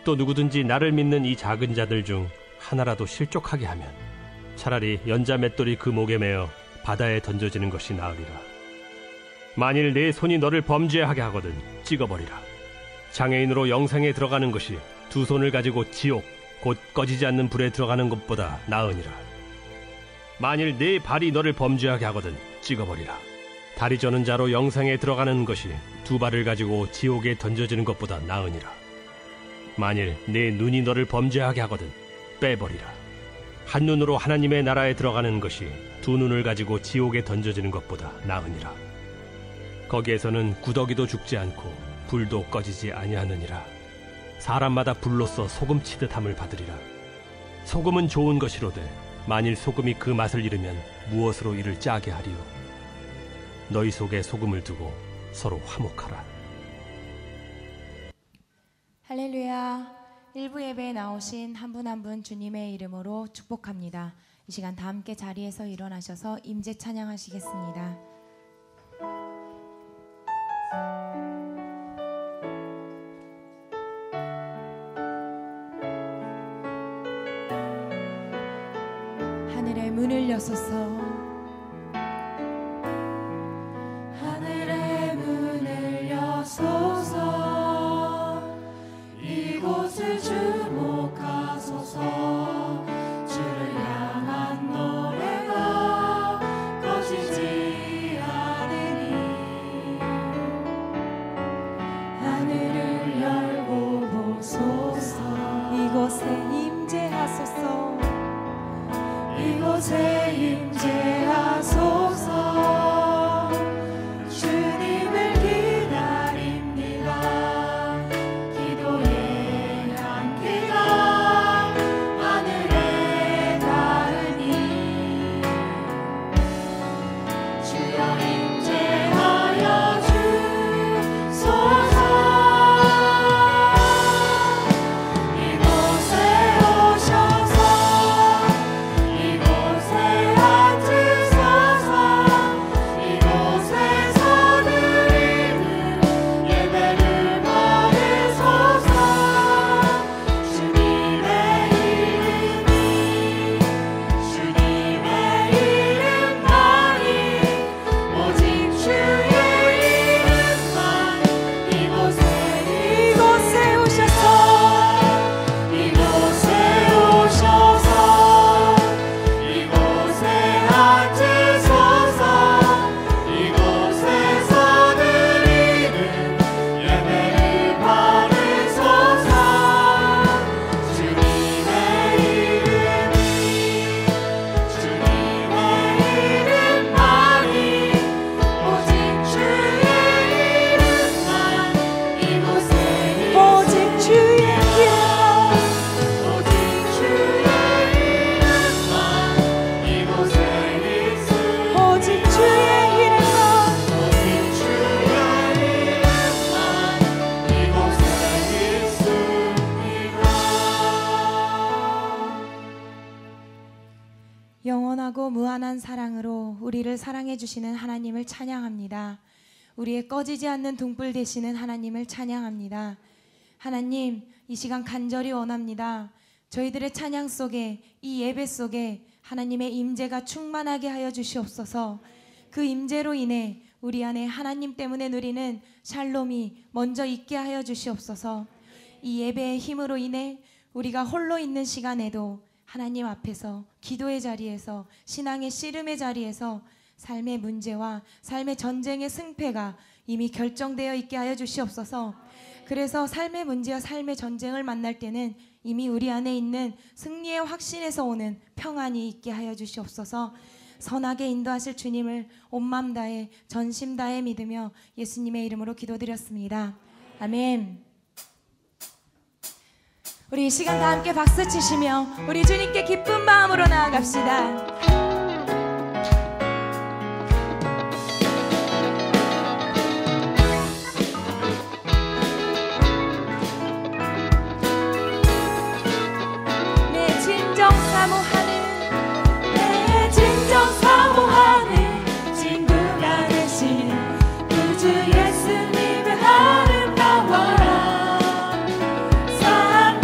또 누구든지 나를 믿는 이 작은 자들 중 하나라도 실족하게 하면 차라리 연자 맷돌이 그 목에 매어 바다에 던져지는 것이 나으리라. 만일 내 손이 너를 범죄하게 하거든 찍어버리라. 장애인으로 영생에 들어가는 것이 두 손을 가지고 지옥 곧 꺼지지 않는 불에 들어가는 것보다 나으니라. 만일 네 발이 너를 범죄하게 하거든 찍어버리라. 다리 저는 자로 영생에 들어가는 것이 두 발을 가지고 지옥에 던져지는 것보다 나으니라. 만일 내 눈이 너를 범죄하게 하거든 빼버리라. 한 눈으로 하나님의 나라에 들어가는 것이 두 눈을 가지고 지옥에 던져지는 것보다 나으니라. 거기에서는 구더기도 죽지 않고 불도 꺼지지 아니하느니라. 사람마다 불로써 소금 치듯 함을 받으리라. 소금은 좋은 것이로되 만일 소금이 그 맛을 잃으면 무엇으로 이를 짜게 하리요. 너희 속에 소금을 두고 서로 화목하라. 할렐루야. 일부 예배에 나오신 한 분 한 분 주님의 이름으로 축복합니다. 이 시간 다 함께 자리에서 일어나셔서 임재 찬양하시겠습니다. 하늘의 문을 여소서. 하늘의 문을 여소서. 이곳을 주목하소서. 주를 향한 노래가 꺼지지 않으니 하늘을 열고 보소서. 이곳에 임재하소서. 이곳에 임재하소서. 주님을 기다립니다. 기도의 향기가 하늘에 닿으니 주여 임재하여 주소서. 이곳에 오셔서 이곳에 앉으소서. 이곳에서 드리는 예배를 받으소서. 주님의 이름만이 오직 주의 이름만. 이곳에 오셔서 이곳에 오셔서 이곳에 앉으소서. 이곳에서 드리는 예배를 받으소서. 주님의 이름만이 오직 주의 이름만. 이곳에 오직 주의 이름만. 오직 주의 이름만. 이곳에 있으니 오직 주의 이름만. 오직 주의 이름만. 이곳에 있습니다. 영원하고 무한한 사랑으로 우리를 사랑해 주시는 하나님을 찬양합니다. 우리의 꺼지지 않는 등불 되시는 하나님을 찬양합니다. 하나님, 이 시간 간절히 원합니다. 저희들의 찬양 속에, 이 예배 속에 하나님의 임재가 충만하게 하여 주시옵소서. 그 임재로 인해 우리 안에 하나님 때문에 누리는 샬롬이 먼저 있게 하여 주시옵소서. 이 예배의 힘으로 인해 우리가 홀로 있는 시간에도 하나님 앞에서, 기도의 자리에서, 신앙의 씨름의 자리에서 삶의 문제와 삶의 전쟁의 승패가 이미 결정되어 있게 하여 주시옵소서. 그래서 삶의 문제와 삶의 전쟁을 만날 때는 이미 우리 안에 있는 승리의 확신에서 오는 평안이 있게 하여 주시옵소서. 선하게 인도하실 주님을 온 마음 다해 전심 다해 믿으며 예수님의 이름으로 기도드렸습니다. 아멘. 우리 이 시간 다 함께 박수 치시며 우리 주님께 기쁜 마음으로 나아갑시다. 내 진정 사모하는 친구가 되신 구주 예수님을 아름다워라. 삶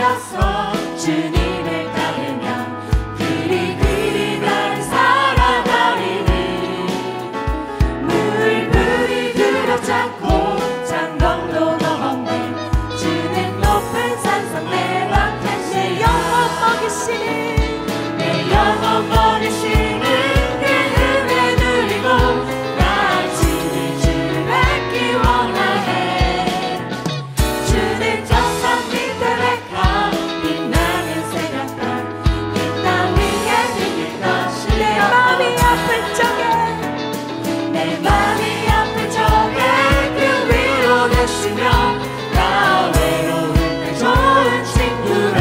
되어서 주님을 따르며 그리 그리 날 살아가리니 물불이 들어찼고 장롱도 넘네 주는 높은 산성 내 방탄 내 영혼 먹이시는 내 영혼 먹이시는 그 은혜 누리고 나 주님 주를 뵙기 원하네 주는 저 산 밑에 백합 빛나는 새벽별 이 땅 위에 비길 것이 내 마음이 아플 적에 내 마음이 아플 적에 그 위로 되시며 나 외로울 때 좋은 친구라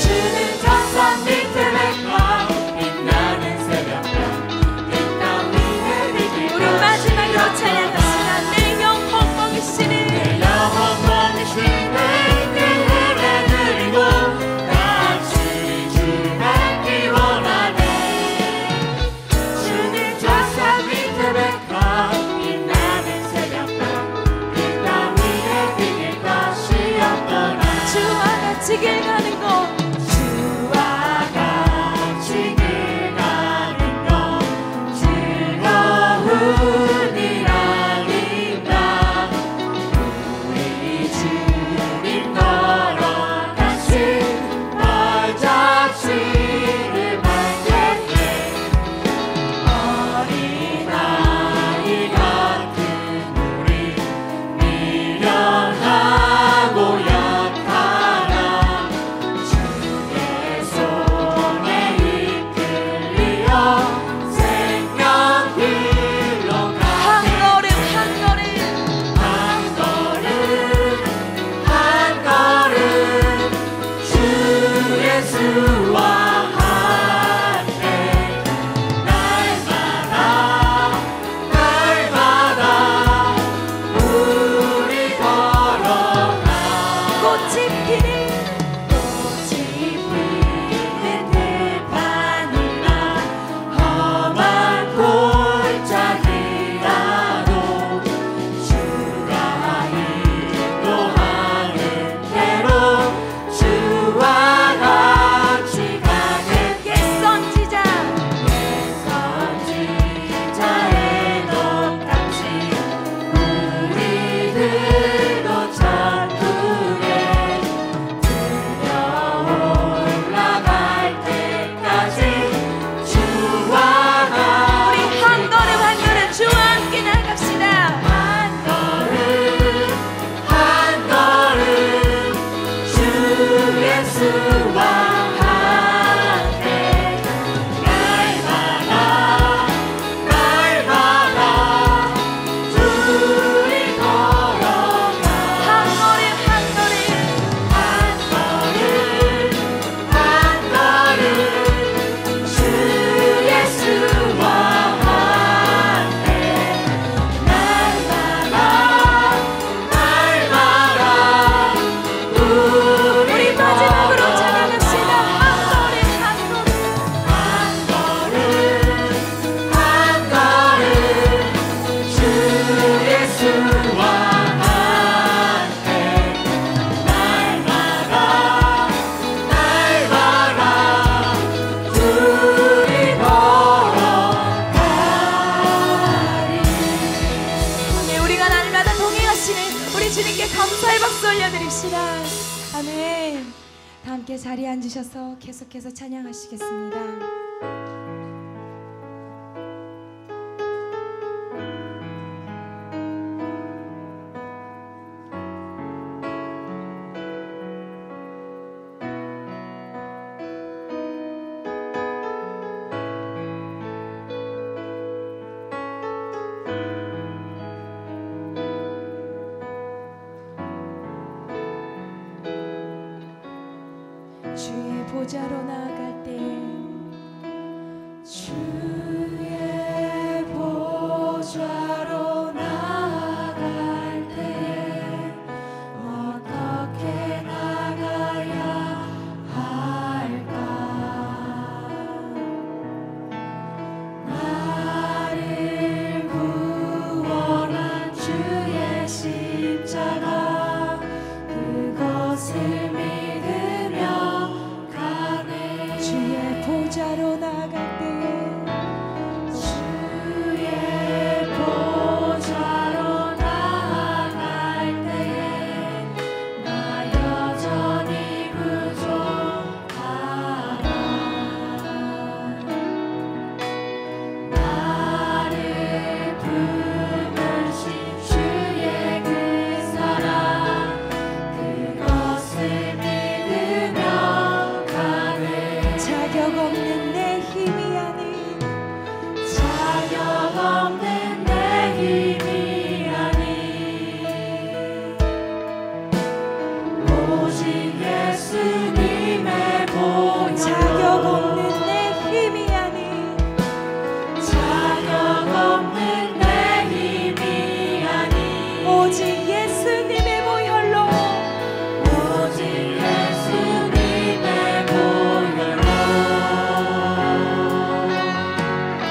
주는 저 산 밑에 백합 빛나는 새벽별 이 땅 위에 비길 우리 마지막으로 찬양합시다 내 영혼 먹이시는 내 영혼 먹이시는 그 은혜 누리고 나 주님 주를 뵙기 원하네 주는 저 산 밑에 백합 빛나는 새벽별 이 땅 위에 비길 것이 없더라 주와 같이 길 가는 것 주와 같이 길 가는 것 즐거운 일 아닌가 우리 주님 걸어가신 발자취를 밟을 때 어린아이 같은 우리 미련하고 약하나 주의 손에 이끌리어 생명길로 가네 한 걸음 주 예수와 함께 날마다 우리 걸어가 꽃이 피는 들판이나 험한 골짜기라도 주가 인도하는 대로 주와 같이 가는 길 선지자의 똑같이 우리들도 천국에 들려 올라갈 때까지 주와 같이 우리 한 걸음 주와 함께 나갑시다 한 걸음 주 예수와 함께 날마다 둘이 걸어가 한 걸음 주 예수와 함께 날마다 우리 마지막으로 찬양합시다 한 걸음 주 예수와 함께 날마다 둘이 걸어가리 네, 우리가 날마다 동행하시는 우리 주님께 감사의 박수 올려드립시다 아멘 다 함께 자리에 앉으셔서 계속해서 찬양하시겠습니다 주의 보좌로 나아갈 때 주의 보좌로 나아갈 때 어떻게 나가야 할까 나를 구원한 주의 십자가 그것을 보좌로 나아갈 때에 주의 보좌로 나아갈 때에 나 여전히 부족하다. 나를 부르신 주의 그 사랑 그것을 믿으며 가네. 자격 없는 내 힘이 아닌 자격 없는 내 힘이 아닌 오직 예수님의 보혈로 자격 없는 내 힘이 아닌 자격 없는 내 힘이 아닌 오직 예수님의 보혈로 오직 예수님의 보혈로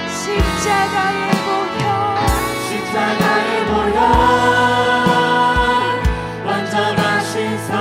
십자가의 보혈 십자가의 보혈 완전하신 사랑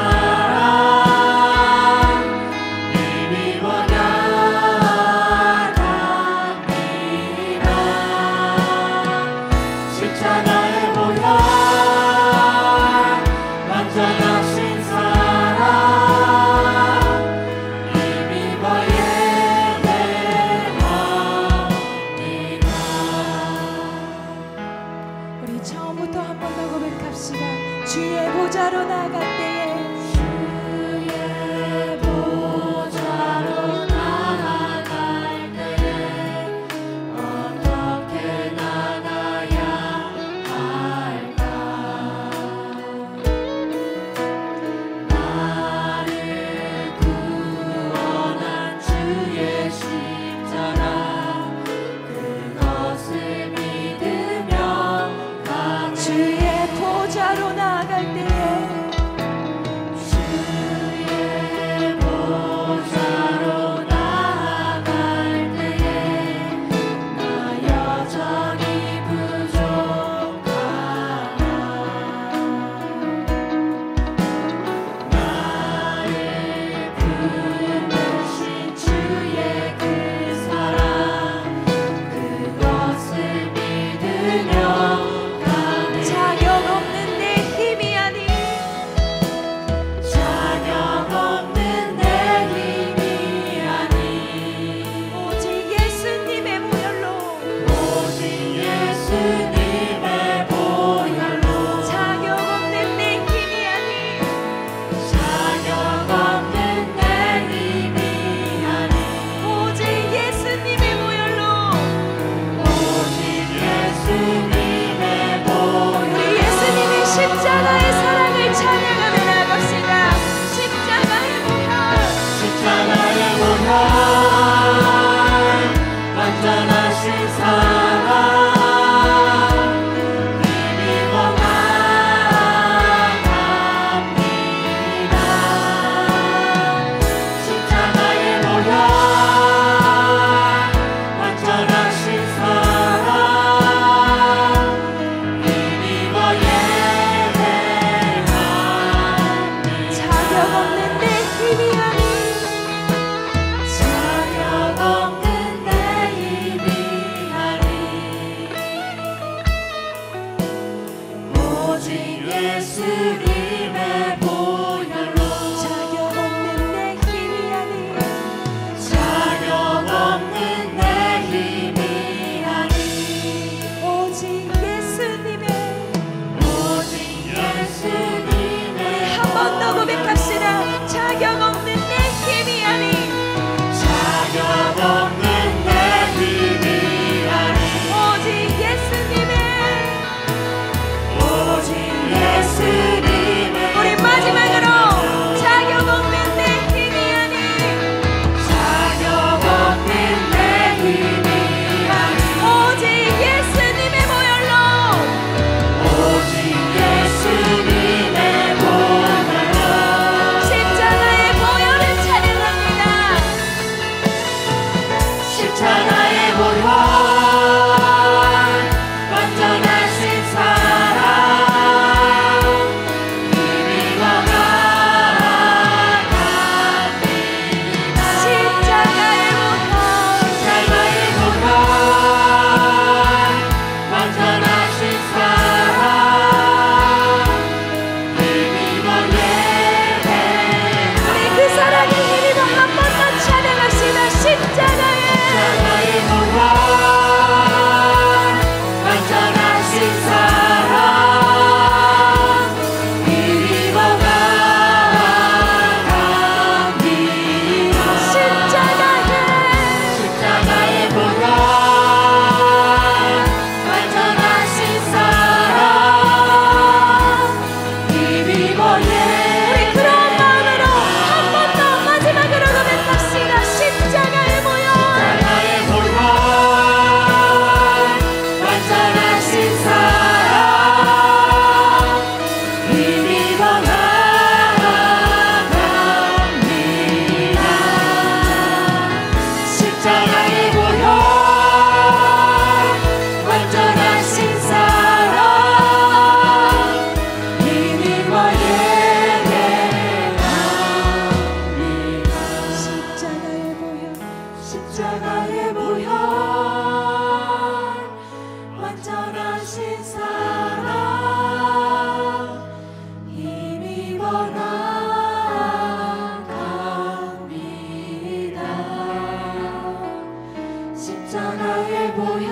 강해 보여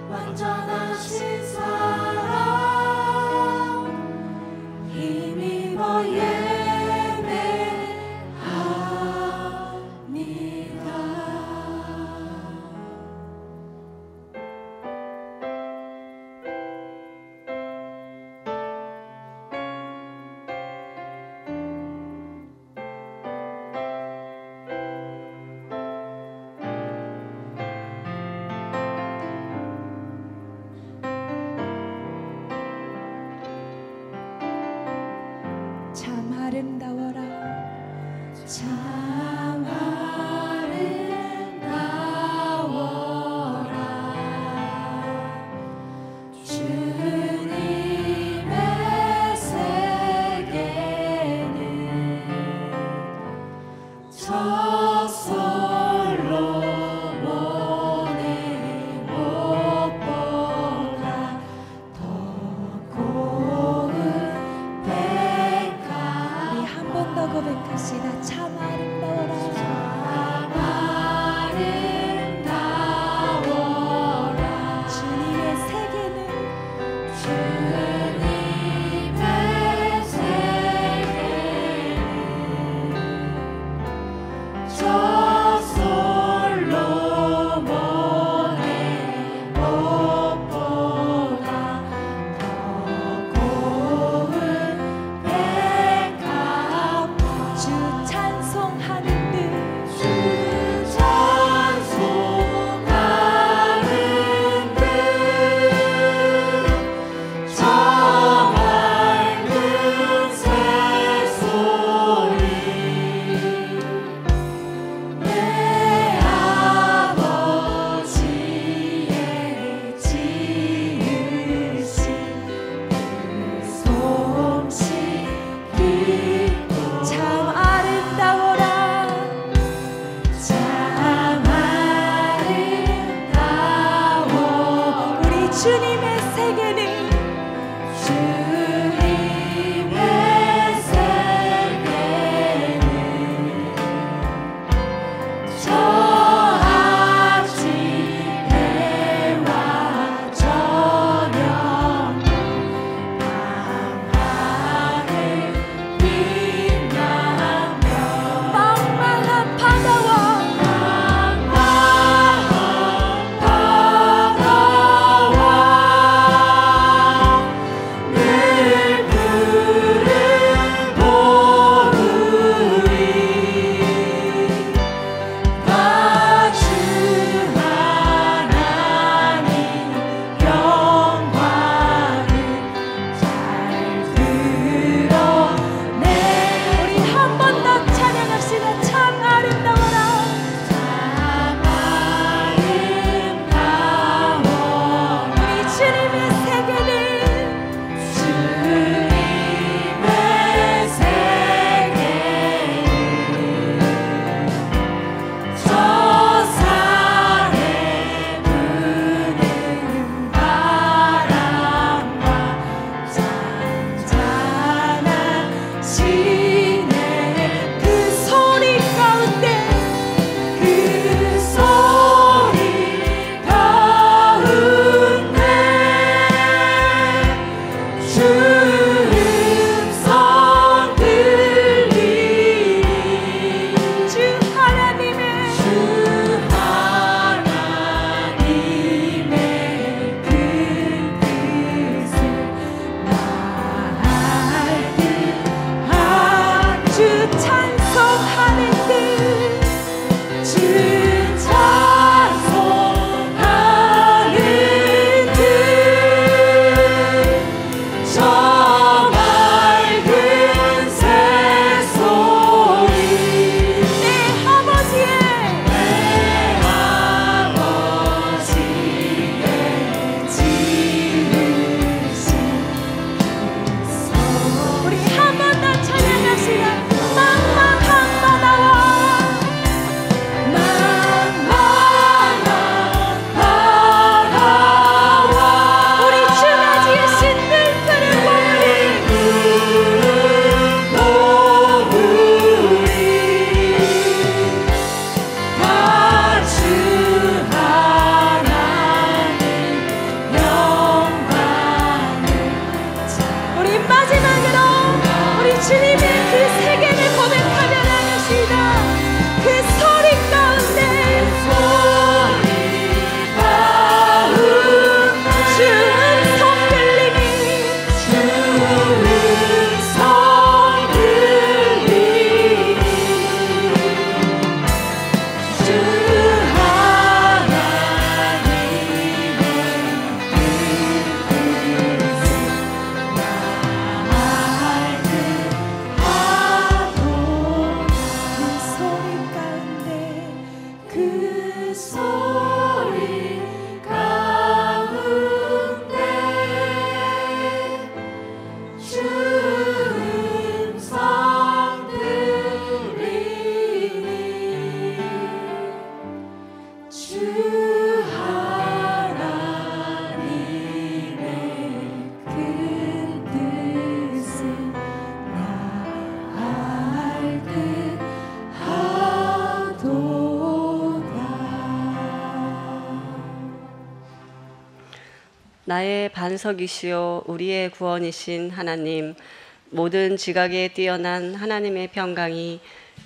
완전하신 사랑 힘입어 예배합니다. 참 아름다워라 참 아름다워라 주님의 세계는 저 솔로몬의 목보다 더 고운 백합 우리 한 번 더 고백합시다. 참 아름다워라 아름다워라 주님의 세계는 주님의 세계는 저 솔로몬의 목보다 더 고운 백합 주 참 하나님의 그 세계를 고백하며 나가시다. 그 소리 가운데 주 음성 들리니 나의 반석이시요 우리의 구원이신 하나님, 모든 지각에 뛰어난 하나님의 평강이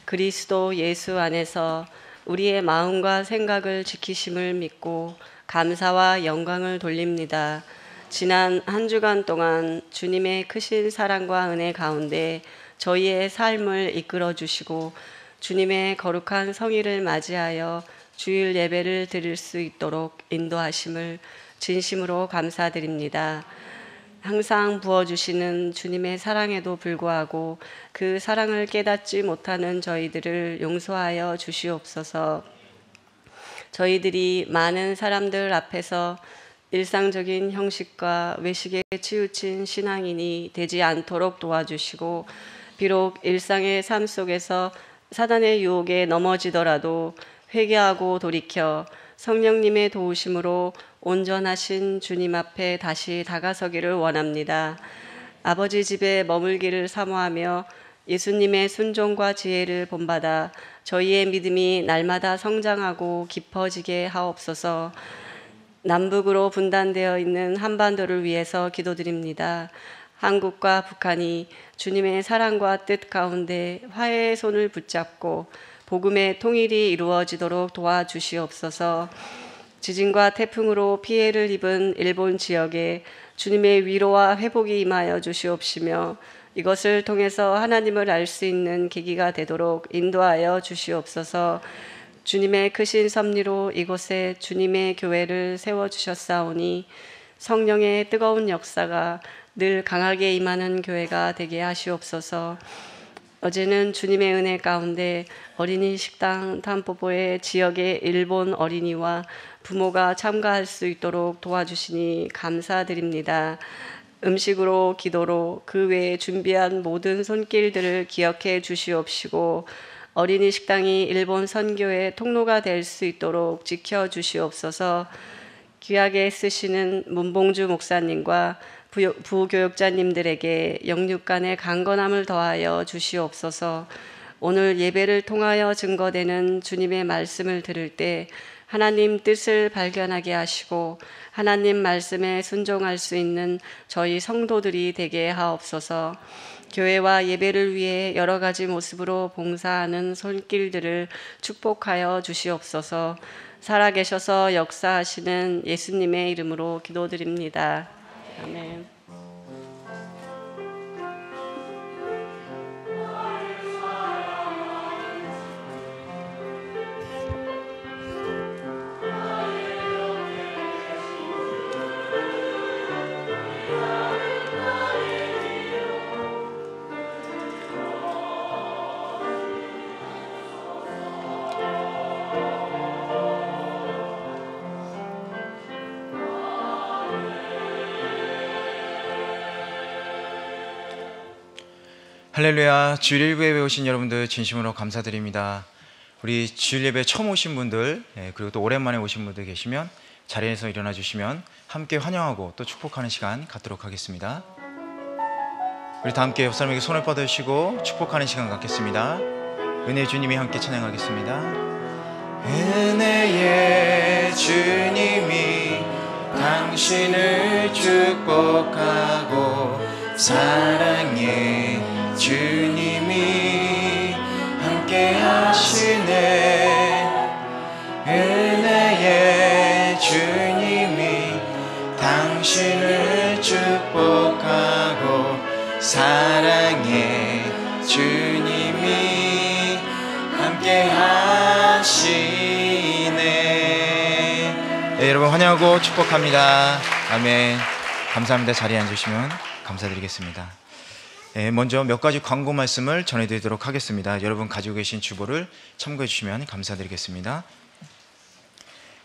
그리스도 예수 안에서 우리의 마음과 생각을 지키심을 믿고 감사와 영광을 돌립니다. 지난 한 주간 동안 주님의 크신 사랑과 은혜 가운데 저희의 삶을 이끌어 주시고 주님의 거룩한 성의를 맞이하여 주일 예배를 드릴 수 있도록 인도하심을 진심으로 감사드립니다. 항상 부어주시는 주님의 사랑에도 불구하고 그 사랑을 깨닫지 못하는 저희들을 용서하여 주시옵소서. 저희들이 많은 사람들 앞에서 일상적인 형식과 외식에 치우친 신앙인이 되지 않도록 도와주시고, 비록 일상의 삶 속에서 사단의 유혹에 넘어지더라도 회개하고 돌이켜 성령님의 도우심으로 온전하신 주님 앞에 다시 다가서기를 원합니다. 아버지 집에 머물기를 사모하며 예수님의 순종과 지혜를 본받아 저희의 믿음이 날마다 성장하고 깊어지게 하옵소서. 남북으로 분단되어 있는 한반도를 위해서 기도드립니다. 한국과 북한이 주님의 사랑과 뜻 가운데 화해의 손을 붙잡고 복음의 통일이 이루어지도록 도와주시옵소서. 지진과 태풍으로 피해를 입은 일본 지역에 주님의 위로와 회복이 임하여 주시옵시며 이것을 통해서 하나님을 알 수 있는 계기가 되도록 인도하여 주시옵소서. 주님의 크신 섭리로 이곳에 주님의 교회를 세워주셨사오니 성령의 뜨거운 역사가 늘 강하게 임하는 교회가 되게 하시옵소서. 어제는 주님의 은혜 가운데 어린이 식당 탄포포의 지역의 일본 어린이와 부모가 참가할 수 있도록 도와주시니 감사드립니다. 음식으로 기도로 그 외에 준비한 모든 손길들을 기억해 주시옵시고 어린이 식당이 일본 선교의 통로가 될 수 있도록 지켜주시옵소서. 귀하게 쓰시는 문봉주 목사님과 부교육자님들에게 영육간의 강건함을 더하여 주시옵소서. 오늘 예배를 통하여 증거되는 주님의 말씀을 들을 때 하나님 뜻을 발견하게 하시고 하나님 말씀에 순종할 수 있는 저희 성도들이 되게 하옵소서. 교회와 예배를 위해 여러 가지 모습으로 봉사하는 손길들을 축복하여 주시옵소서. 살아계셔서 역사하시는 예수님의 이름으로 기도드립니다. 아멘. 할렐루야. 주일 예배에 오신 여러분들 진심으로 감사드립니다. 우리 주일 예배 처음 오신 분들 그리고 또 오랜만에 오신 분들 계시면 자리에서 일어나 주시면 함께 환영하고 또 축복하는 시간 갖도록 하겠습니다. 우리 다 함께 옆 사람에게 손을 뻗으시고 축복하는 시간 갖겠습니다. 은혜의 주님이 함께 찬양하겠습니다. 은혜의 주님이 당신을 축복하고 사랑의 주님이 함께 하시네. 은혜의 주님이 당신을 축복하고 사랑의 주님이 함께 하시네. 네, 여러분 환영하고 축복합니다. 아멘. 감사합니다. 자리에 앉으시면 감사드리겠습니다. 네, 먼저 몇 가지 광고 말씀을 전해드리도록 하겠습니다. 여러분 가지고 계신 주보를 참고해 주시면 감사드리겠습니다.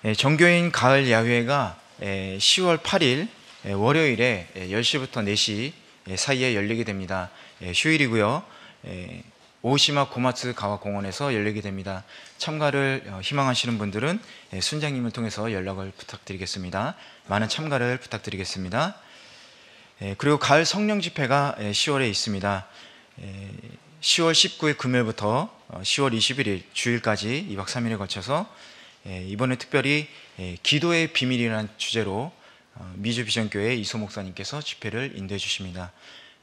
네, 정교인 가을 야외가 10월 8일 월요일에 10시부터 4시 사이에 열리게 됩니다. 휴일이고요. 오시마 고마츠 가와공원에서 열리게 됩니다. 참가를 희망하시는 분들은 순장님을 통해서 연락을 부탁드리겠습니다. 많은 참가를 부탁드리겠습니다. 그리고 가을 성령 집회가 10월에 있습니다. 10월 19일 금요일부터 10월 21일 주일까지 2박 3일에 걸쳐서 이번에 특별히 기도의 비밀이라는 주제로 미주비전교회 이소 목사님께서 집회를 인도해 주십니다.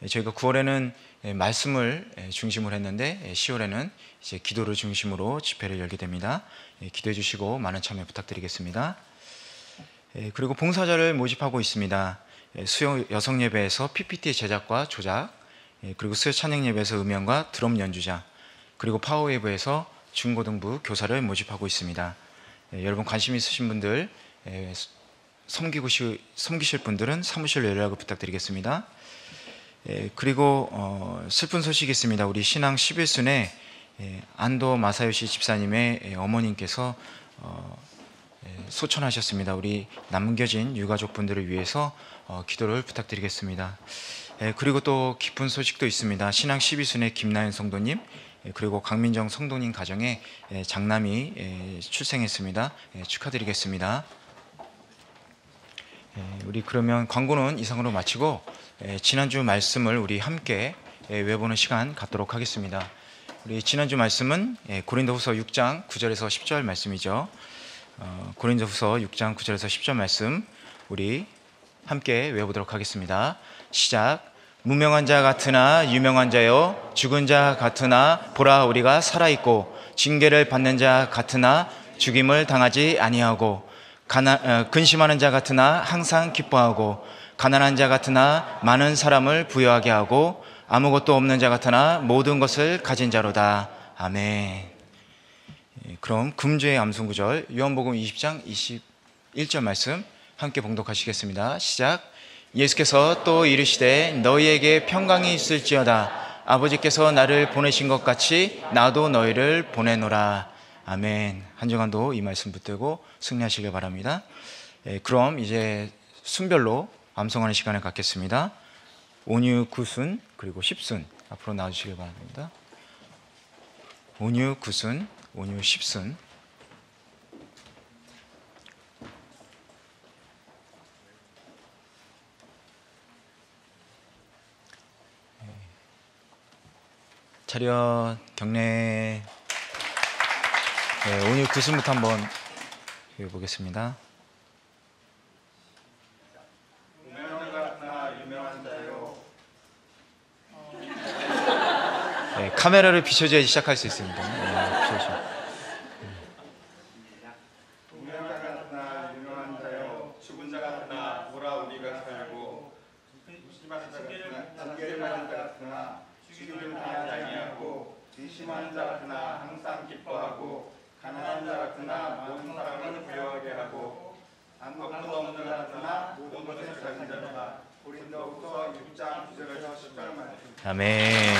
저희가 9월에는 말씀을 중심으로 했는데 10월에는 이제 기도를 중심으로 집회를 열게 됩니다. 기도해 주시고 많은 참여 부탁드리겠습니다. 그리고 봉사자를 모집하고 있습니다. 수요 여성 예배에서 PPT 제작과 조작, 그리고 수요 찬양 예배에서 음향과 드럼 연주자, 그리고 파워웨이브에서 중고등부 교사를 모집하고 있습니다. 여러분 관심 있으신 분들, 섬기실 분들은 사무실로 연락을 부탁드리겠습니다. 그리고 슬픈 소식이 있습니다. 우리 신앙 11순회 안도 마사요시 집사님의 어머님께서 소천하셨습니다. 우리 남겨진 유가족분들을 위해서 기도를 부탁드리겠습니다. 그리고 또 기쁜 소식도 있습니다. 신앙 12순회 김나연 성도님, 그리고 강민정 성도님 가정에 장남이 출생했습니다. 축하드리겠습니다. 우리 그러면 광고는 이상으로 마치고 지난주 말씀을 우리 함께 외보는 시간 갖도록 하겠습니다. 우리 지난주 말씀은 고린도후서 6장 9절에서 10절 말씀이죠. 고린도후서 6장 9절에서 10절 말씀 우리 함께 외워보도록 하겠습니다. 시작. 무명한 자 같으나 유명한 자요, 죽은 자 같으나 보라 우리가 살아있고, 징계를 받는 자 같으나 죽임을 당하지 아니하고, 근심하는 자 같으나 항상 기뻐하고, 가난한 자 같으나 많은 사람을 부유하게 하고, 아무것도 없는 자 같으나 모든 것을 가진 자로다. 아멘. 그럼 금주의 암송구절 요한복음 20장 21절 말씀 함께 봉독하시겠습니다. 시작. 예수께서 또 이르시되 너희에게 평강이 있을지어다. 아버지께서 나를 보내신 것 같이 나도 너희를 보내노라. 아멘. 한 주간도 이 말씀 붙들고 승리하시길 바랍니다. 그럼 이제 순별로 암송하는 시간을 갖겠습니다. 온유 9순 그리고 10순 앞으로 나와주시길 바랍니다. 온유 9순, 온유 10순. 차렷 경례. 온유 9순부터 한번 보겠습니다. 카메라를 비춰줘야 시작할 수 있습니다. 비춰줘. 유명한 자 같으나 유명한 자요, 죽은 자 같으나 보라 우리가 살고, 근심하는 자 같으나 징계를 받는 자 같으나 죽임을 당하지 아니하고, 근심하는 자 같으나 항상 기뻐하고, 가난한 자 같으나 모든 사람을 부유하게 하고, 아무것도 없는 자 같으나 모든 것을 가진 자로다. 고린도후서 6장 9절에서 10절 말씀. 아멘.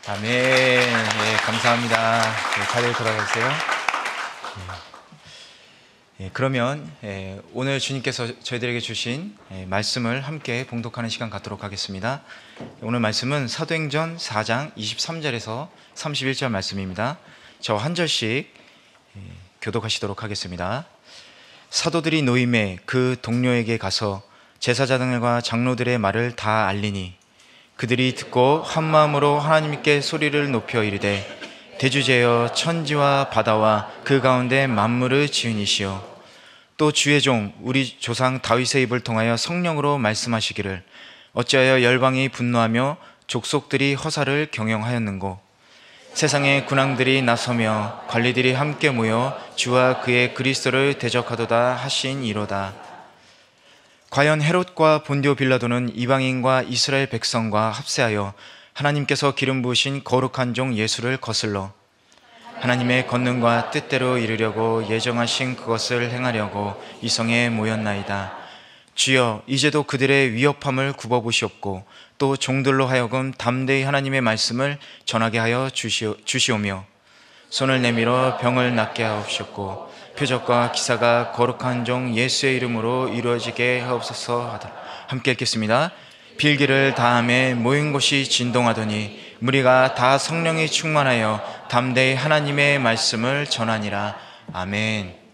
아멘. 예, 감사합니다. 네, 자리에 돌아가세요. 그러면 오늘 주님께서 저희들에게 주신 말씀을 함께 봉독하는 시간 갖도록 하겠습니다. 오늘 말씀은 사도행전 4장 23절에서 31절 말씀입니다. 저 한 절씩 교독하시도록 하겠습니다. 사도들이 노임에 그 동료에게 가서 제사장들과 장로들의 말을 다 알리니 그들이 듣고 한 마음으로 하나님께 소리를 높여 이르되 대주제여 천지와 바다와 그 가운데 만물을 지으니시여 또 주의 종 우리 조상 다윗의 입을 통하여 성령으로 말씀하시기를 어찌하여 열방이 분노하며 족속들이 허사를 경영하였는고 세상의 군왕들이 나서며 관리들이 함께 모여 주와 그의 그리스도를 대적하도다 하시니로다. 과연 헤롯과 본디오 빌라도는 이방인과 이스라엘 백성과 합세하여 하나님께서 기름 부으신 거룩한 종 예수를 거슬러 하나님의 권능과 뜻대로 이루려고 예정하신 그것을 행하려고 이 성에 모였나이다. 주여 이제도 그들의 위협함을 굽어보시옵고 또 종들로 하여금 담대히 하나님의 말씀을 전하게 하여 주시오며 손을 내밀어 병을 낫게 하옵시옵고 표적과 기사가 거룩한 종 예수의 이름으로 이루어지게 하옵소서 하다. 함께 읽겠습니다. 빌기를 다함에 모인 곳이 진동하더니 무리가 다 성령이 충만하여 담대히 하나님의 말씀을 전하니라. 아멘.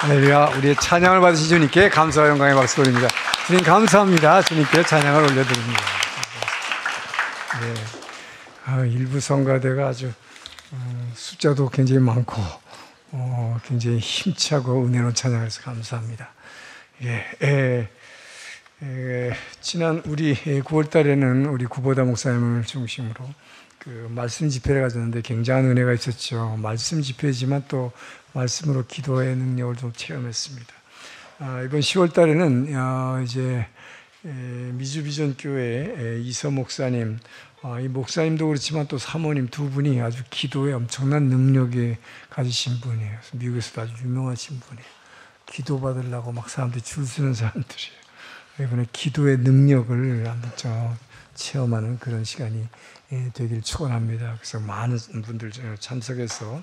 할렐루야. 우리의 찬양을 받으신 주님께 감사와 영광의 박수 올립니다. 주님 감사합니다. 주님께 찬양을 올려드립니다. 네. 일부 성가대가 아주 숫자도 굉장히 많고 굉장히 힘차고 은혜로운 찬양을 해서 감사합니다. 지난 우리 9월 달에는 우리 구보다 목사님을 중심으로 그 말씀 집회를 가졌는데 굉장한 은혜가 있었죠. 말씀 집회지만 또 말씀으로 기도의 능력을 좀 체험했습니다. 이번 10월 달에는 이제 미주비전 교회 이서 목사님, 이 목사님도 그렇지만 또 사모님 두 분이 아주 기도에 엄청난 능력이 가지신 분이에요. 미국에서도 아주 유명하신 분이에요. 기도 받으려고 막 사람들이 줄 서는 사람들이에요. 이번에 기도의 능력을 한번 체험하는 그런 시간이 되길 축원합니다. 그래서 많은 분들 참석해서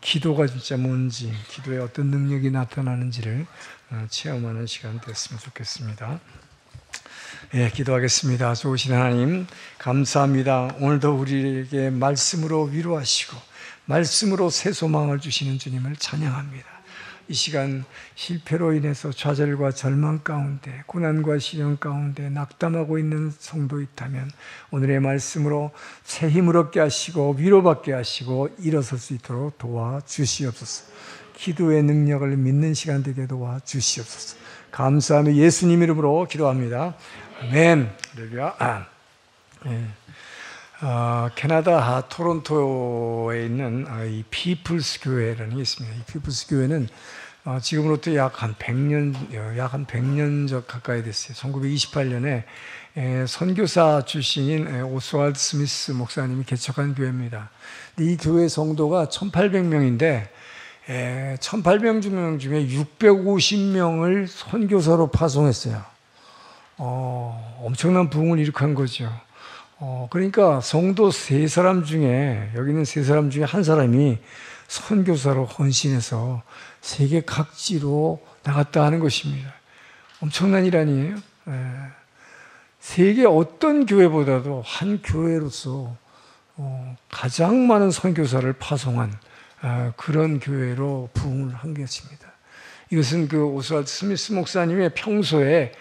기도가 진짜 뭔지, 기도에 어떤 능력이 나타나는지를 체험하는 시간 됐으면 좋겠습니다. 기도하겠습니다. 좋으신 하나님 감사합니다. 오늘도 우리에게 말씀으로 위로하시고 말씀으로 새 소망을 주시는 주님을 찬양합니다. 이 시간 실패로 인해서 좌절과 절망 가운데, 고난과 시련 가운데 낙담하고 있는 성도 있다면 오늘의 말씀으로 새 힘을 얻게 하시고 위로받게 하시고 일어설 수 있도록 도와주시옵소서. 기도의 능력을 믿는 시간 되게 도와주시옵소서. 감사하며 예수님 이름으로 기도합니다. 아멘. 할렐루야. 캐나다 토론토에 있는 이 피플스 교회라는 게 있습니다. 이 피플스 교회는 지금으로부터 약 한 100년 가까이 됐어요. 1928년에 선교사 출신인 오스왈드 스미스 목사님이 개척한 교회입니다. 이 교회 성도가 1800명인데 1800명 중에 650명을 선교사로 파송했어요. 엄청난 부흥을 일으킨 거죠. 그러니까 성도 3사람 중에, 여기 있는 3사람 중에 한 사람이 선교사로 헌신해서 세계 각지로 나갔다 하는 것입니다. 엄청난 일 아니에요? 세계 어떤 교회보다도 한 교회로서 가장 많은 선교사를 파송한 그런 교회로 부흥을 한 것입니다. 이것은 그 오스왈드 스미스 목사님의 평소에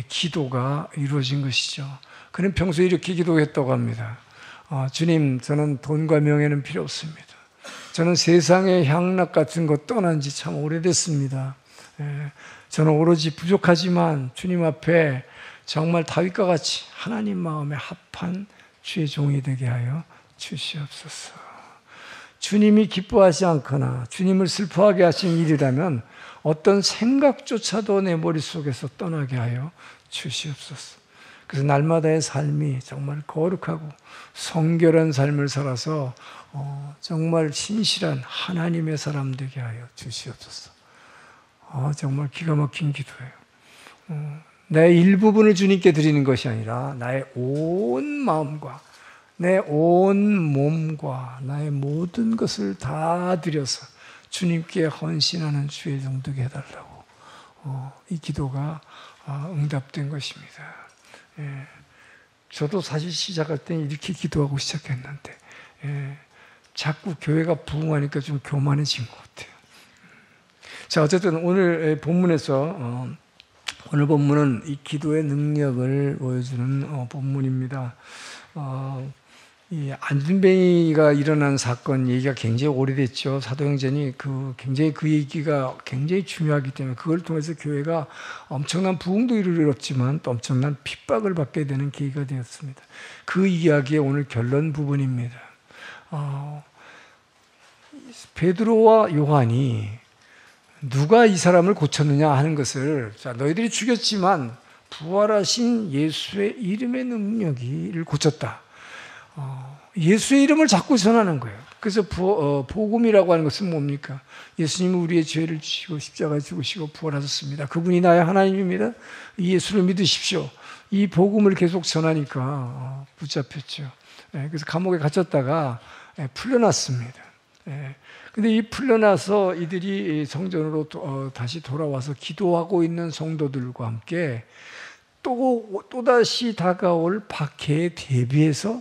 기도가 이루어진 것이죠. 그는 평소에 이렇게 기도했다고 합니다. 주님, 저는 돈과 명예는 필요 없습니다. 저는 세상의 향락 같은 거 떠난 지 참 오래됐습니다. 저는 오로지 부족하지만 주님 앞에 정말 다윗과 같이 하나님 마음에 합한 주의 종이 되게 하여 주시옵소서. 주님이 기뻐하지 않거나 주님을 슬퍼하게 하신 일이라면 어떤 생각조차도 내 머릿속에서 떠나게 하여 주시옵소서. 그래서 날마다의 삶이 정말 거룩하고 성결한 삶을 살아서 정말 신실한 하나님의 사람 되게 하여 주시옵소서. 정말 기가 막힌 기도예요. 내 일부분을 주님께 드리는 것이 아니라 나의 온 마음과 내 온 몸과 나의 모든 것을 다 드려서 주님께 헌신하는 주의 종 되게 해달라고 이 기도가 응답된 것입니다. 저도 사실 시작할 때는 이렇게 기도하고 시작했는데 자꾸 교회가 부흥하니까 좀 교만해진 것 같아요. 자, 어쨌든 오늘 본문에서 오늘 본문은 이 기도의 능력을 보여주는 본문입니다. 이 안진뱅이가 일어난 사건 얘기가 굉장히 오래됐죠. 사도행전이 굉장히 그 얘기가 굉장히 중요하기 때문에 그걸 통해서 교회가 엄청난 부흥도 이루었지만 또 엄청난 핍박을 받게 되는 계기가 되었습니다. 그 이야기의 오늘 결론 부분입니다. 베드로와 요한이 누가 이 사람을 고쳤느냐 하는 것을, 자, 너희들이 죽였지만 부활하신 예수의 이름의 능력이 이를 고쳤다. 예수의 이름을 자꾸 전하는 거예요. 그래서 복음이라고 하는 것은 뭡니까? 예수님은 우리의 죄를 지시고 십자가에 죽으시고 부활하셨습니다. 그분이 나의 하나님입니다. 이 예수를 믿으십시오. 이 복음을 계속 전하니까 붙잡혔죠. 그래서 감옥에 갇혔다가 풀려났습니다. 근데 이 풀려나서 이들이 성전으로 다시 돌아와서 기도하고 있는 성도들과 함께 또다시 다가올 박해에 대비해서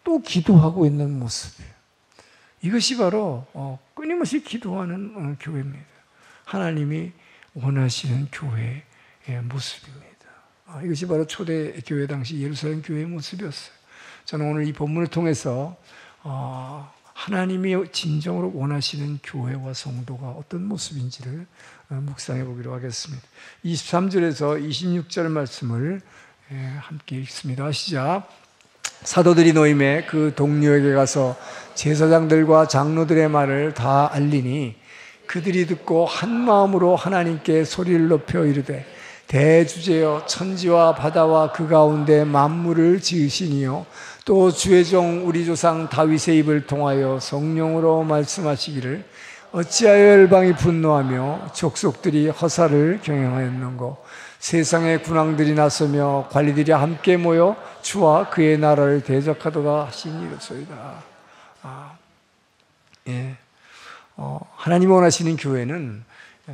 또 기도하고 있는 모습이에요. 이것이 바로 끊임없이 기도하는 교회입니다. 하나님이 원하시는 교회의 모습입니다. 이것이 바로 초대 교회 당시 예루살렘 교회의 모습이었어요. 저는 오늘 이 본문을 통해서 하나님이 진정으로 원하시는 교회와 성도가 어떤 모습인지를 묵상해 보기로 하겠습니다. 23절에서 26절 말씀을 함께 읽습니다. 시작. 사도들이 노임에 그 동료에게 가서 제사장들과 장로들의 말을 다 알리니 그들이 듣고 한 마음으로 하나님께 소리를 높여 이르되 대주제여 천지와 바다와 그 가운데 만물을 지으시니요 또 주의 종 우리 조상 다윗의 입을 통하여 성령으로 말씀하시기를 어찌하여 열방이 분노하며 족속들이 허사를 경영하였는고 세상의 군왕들이 나서며 관리들이 함께 모여 주와 그의 나라를 대적하도다 하신 이로소이다. 하나님이 원하시는 교회는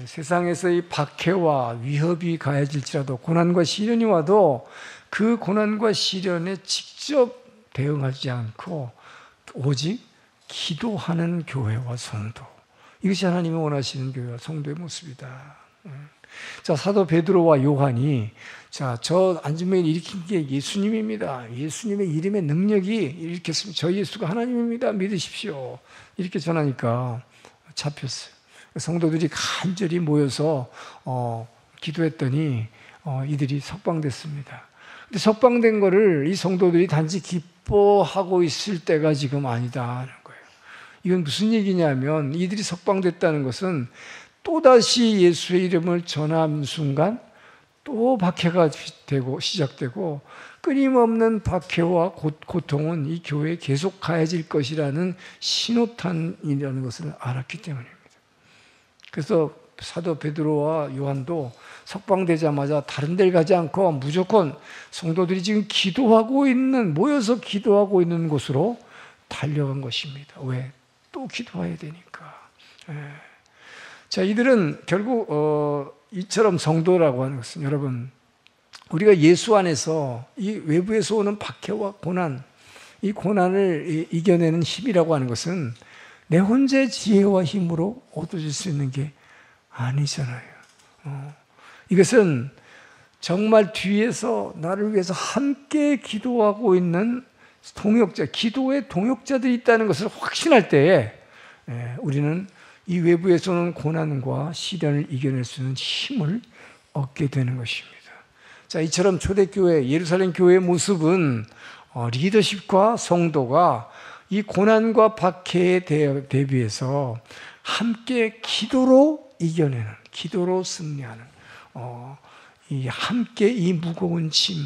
세상에서의 박해와 위협이 가해질지라도 고난과 시련이 와도 그 고난과 시련에 직접 대응하지 않고 오직 기도하는 교회와 성도, 이것이 하나님이 원하시는 교회와 성도의 모습이다. 자, 사도 베드로와 요한이 저 안진병을 일으킨 게 예수님입니다. 예수님의 이름의 능력이 일으켰습니다. 저 예수가 하나님입니다. 믿으십시오. 이렇게 전하니까 잡혔어요. 성도들이 간절히 모여서 기도했더니 이들이 석방됐습니다. 근데 석방된 거를 이 성도들이 단지 기뻐하고 있을 때가 지금 아니다 하는 거예요. 이건 무슨 얘기냐면 이들이 석방됐다는 것은 또다시 예수의 이름을 전하는 순간 또 박해가 되고 시작되고 끊임없는 박해와 고통은 이 교회에 계속 가해질 것이라는 신호탄이라는 것을 알았기 때문입니다. 그래서 사도 베드로와 요한도 석방되자마자 다른 데를 가지 않고 무조건 성도들이 지금 모여서 기도하고 있는 곳으로 달려간 것입니다. 왜? 또 기도해야 되니까. 자, 이들은 결국 이처럼 성도라고 하는 것은 여러분, 우리가 예수 안에서 이 외부에서 오는 박해와 고난, 이 고난을 이겨내는 힘이라고 하는 것은 내 혼자의 지혜와 힘으로 얻어질 수 있는 게 아니잖아요. 이것은 정말 뒤에서 나를 위해서 함께 기도하고 있는 기도의 동역자들이 있다는 것을 확신할 때에 우리는 이 외부에서 오는 고난과 시련을 이겨낼 수 있는 힘을 얻게 되는 것입니다. 자, 이처럼 초대교회, 예루살렘 교회의 모습은 리더십과 성도가 이 고난과 박해에 대비해서 함께 기도로 이겨내는, 기도로 승리하는, 함께 이 무거운 짐,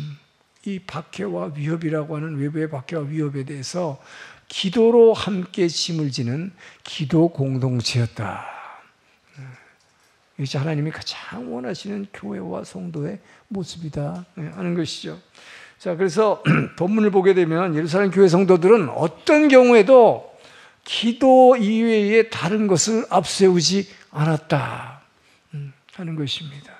이 박해와 위협이라고 하는 외부의 박해와 위협에 대해서 기도로 함께 짐을 지는 기도 공동체였다. 이것이 하나님이 가장 원하시는 교회와 성도의 모습이다 하는 것이죠. 자, 그래서 본문을 보게 되면 예루살렘 교회 성도들은 어떤 경우에도 기도 이외에 다른 것을 앞세우지 않았다 하는 것입니다.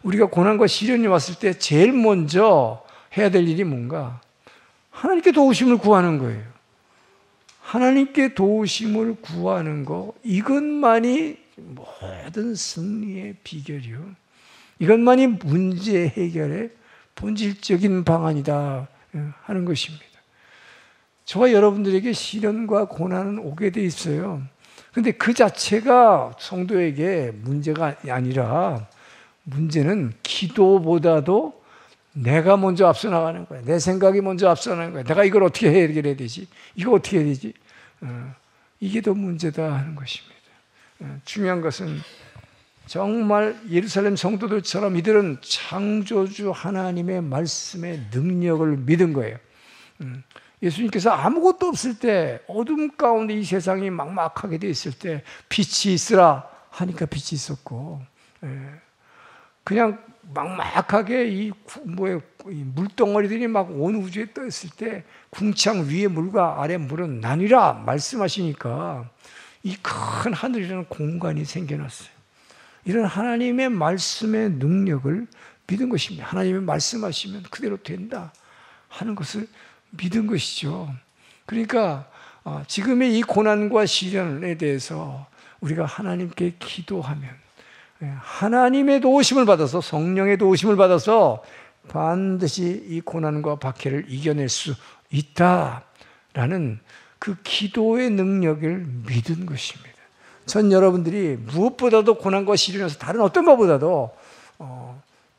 우리가 고난과 시련이 왔을 때 제일 먼저 해야 될 일이 뭔가? 하나님께 도우심을 구하는 거예요. 하나님께 도우심을 구하는 거, 이것만이 모든 승리의 비결이요. 이것만이 문제 해결의 본질적인 방안이다 하는 것입니다. 저와 여러분들에게 시련과 고난은 오게 돼 있어요. 그런데 그 자체가 성도에게 문제가 아니라 문제는 기도보다도 내가 먼저 앞서 나가는 거야. 내 생각이 먼저 앞서 나가는 거야. 내가 이걸 어떻게 해결해야 되지? 이거 어떻게 해야 되지? 이게 더 문제다 하는 것입니다. 중요한 것은 정말 예루살렘 성도들처럼 이들은 창조주 하나님의 말씀의 능력을 믿은 거예요. 예수님께서 아무것도 없을 때, 어둠 가운데 이 세상이 막막하게 돼 있을 때 빛이 있으라 하니까 빛이 있었고, 그냥 막막하게 이 물덩어리들이 막 온 우주에 떠 있을 때 궁창 위의 물과 아래 물은 나뉘라 말씀하시니까 이 큰 하늘이라는 공간이 생겨났어요. 이런 하나님의 말씀의 능력을 믿은 것입니다. 하나님의 말씀하시면 그대로 된다 하는 것을 믿은 것이죠. 그러니까 지금의 이 고난과 시련에 대해서 우리가 하나님께 기도하면 하나님의 도우심을 받아서, 성령의 도우심을 받아서 반드시 이 고난과 박해를 이겨낼 수 있다라는 그 기도의 능력을 믿은 것입니다. 전 여러분들이 무엇보다도 고난과 시련에서 다른 어떤 것보다도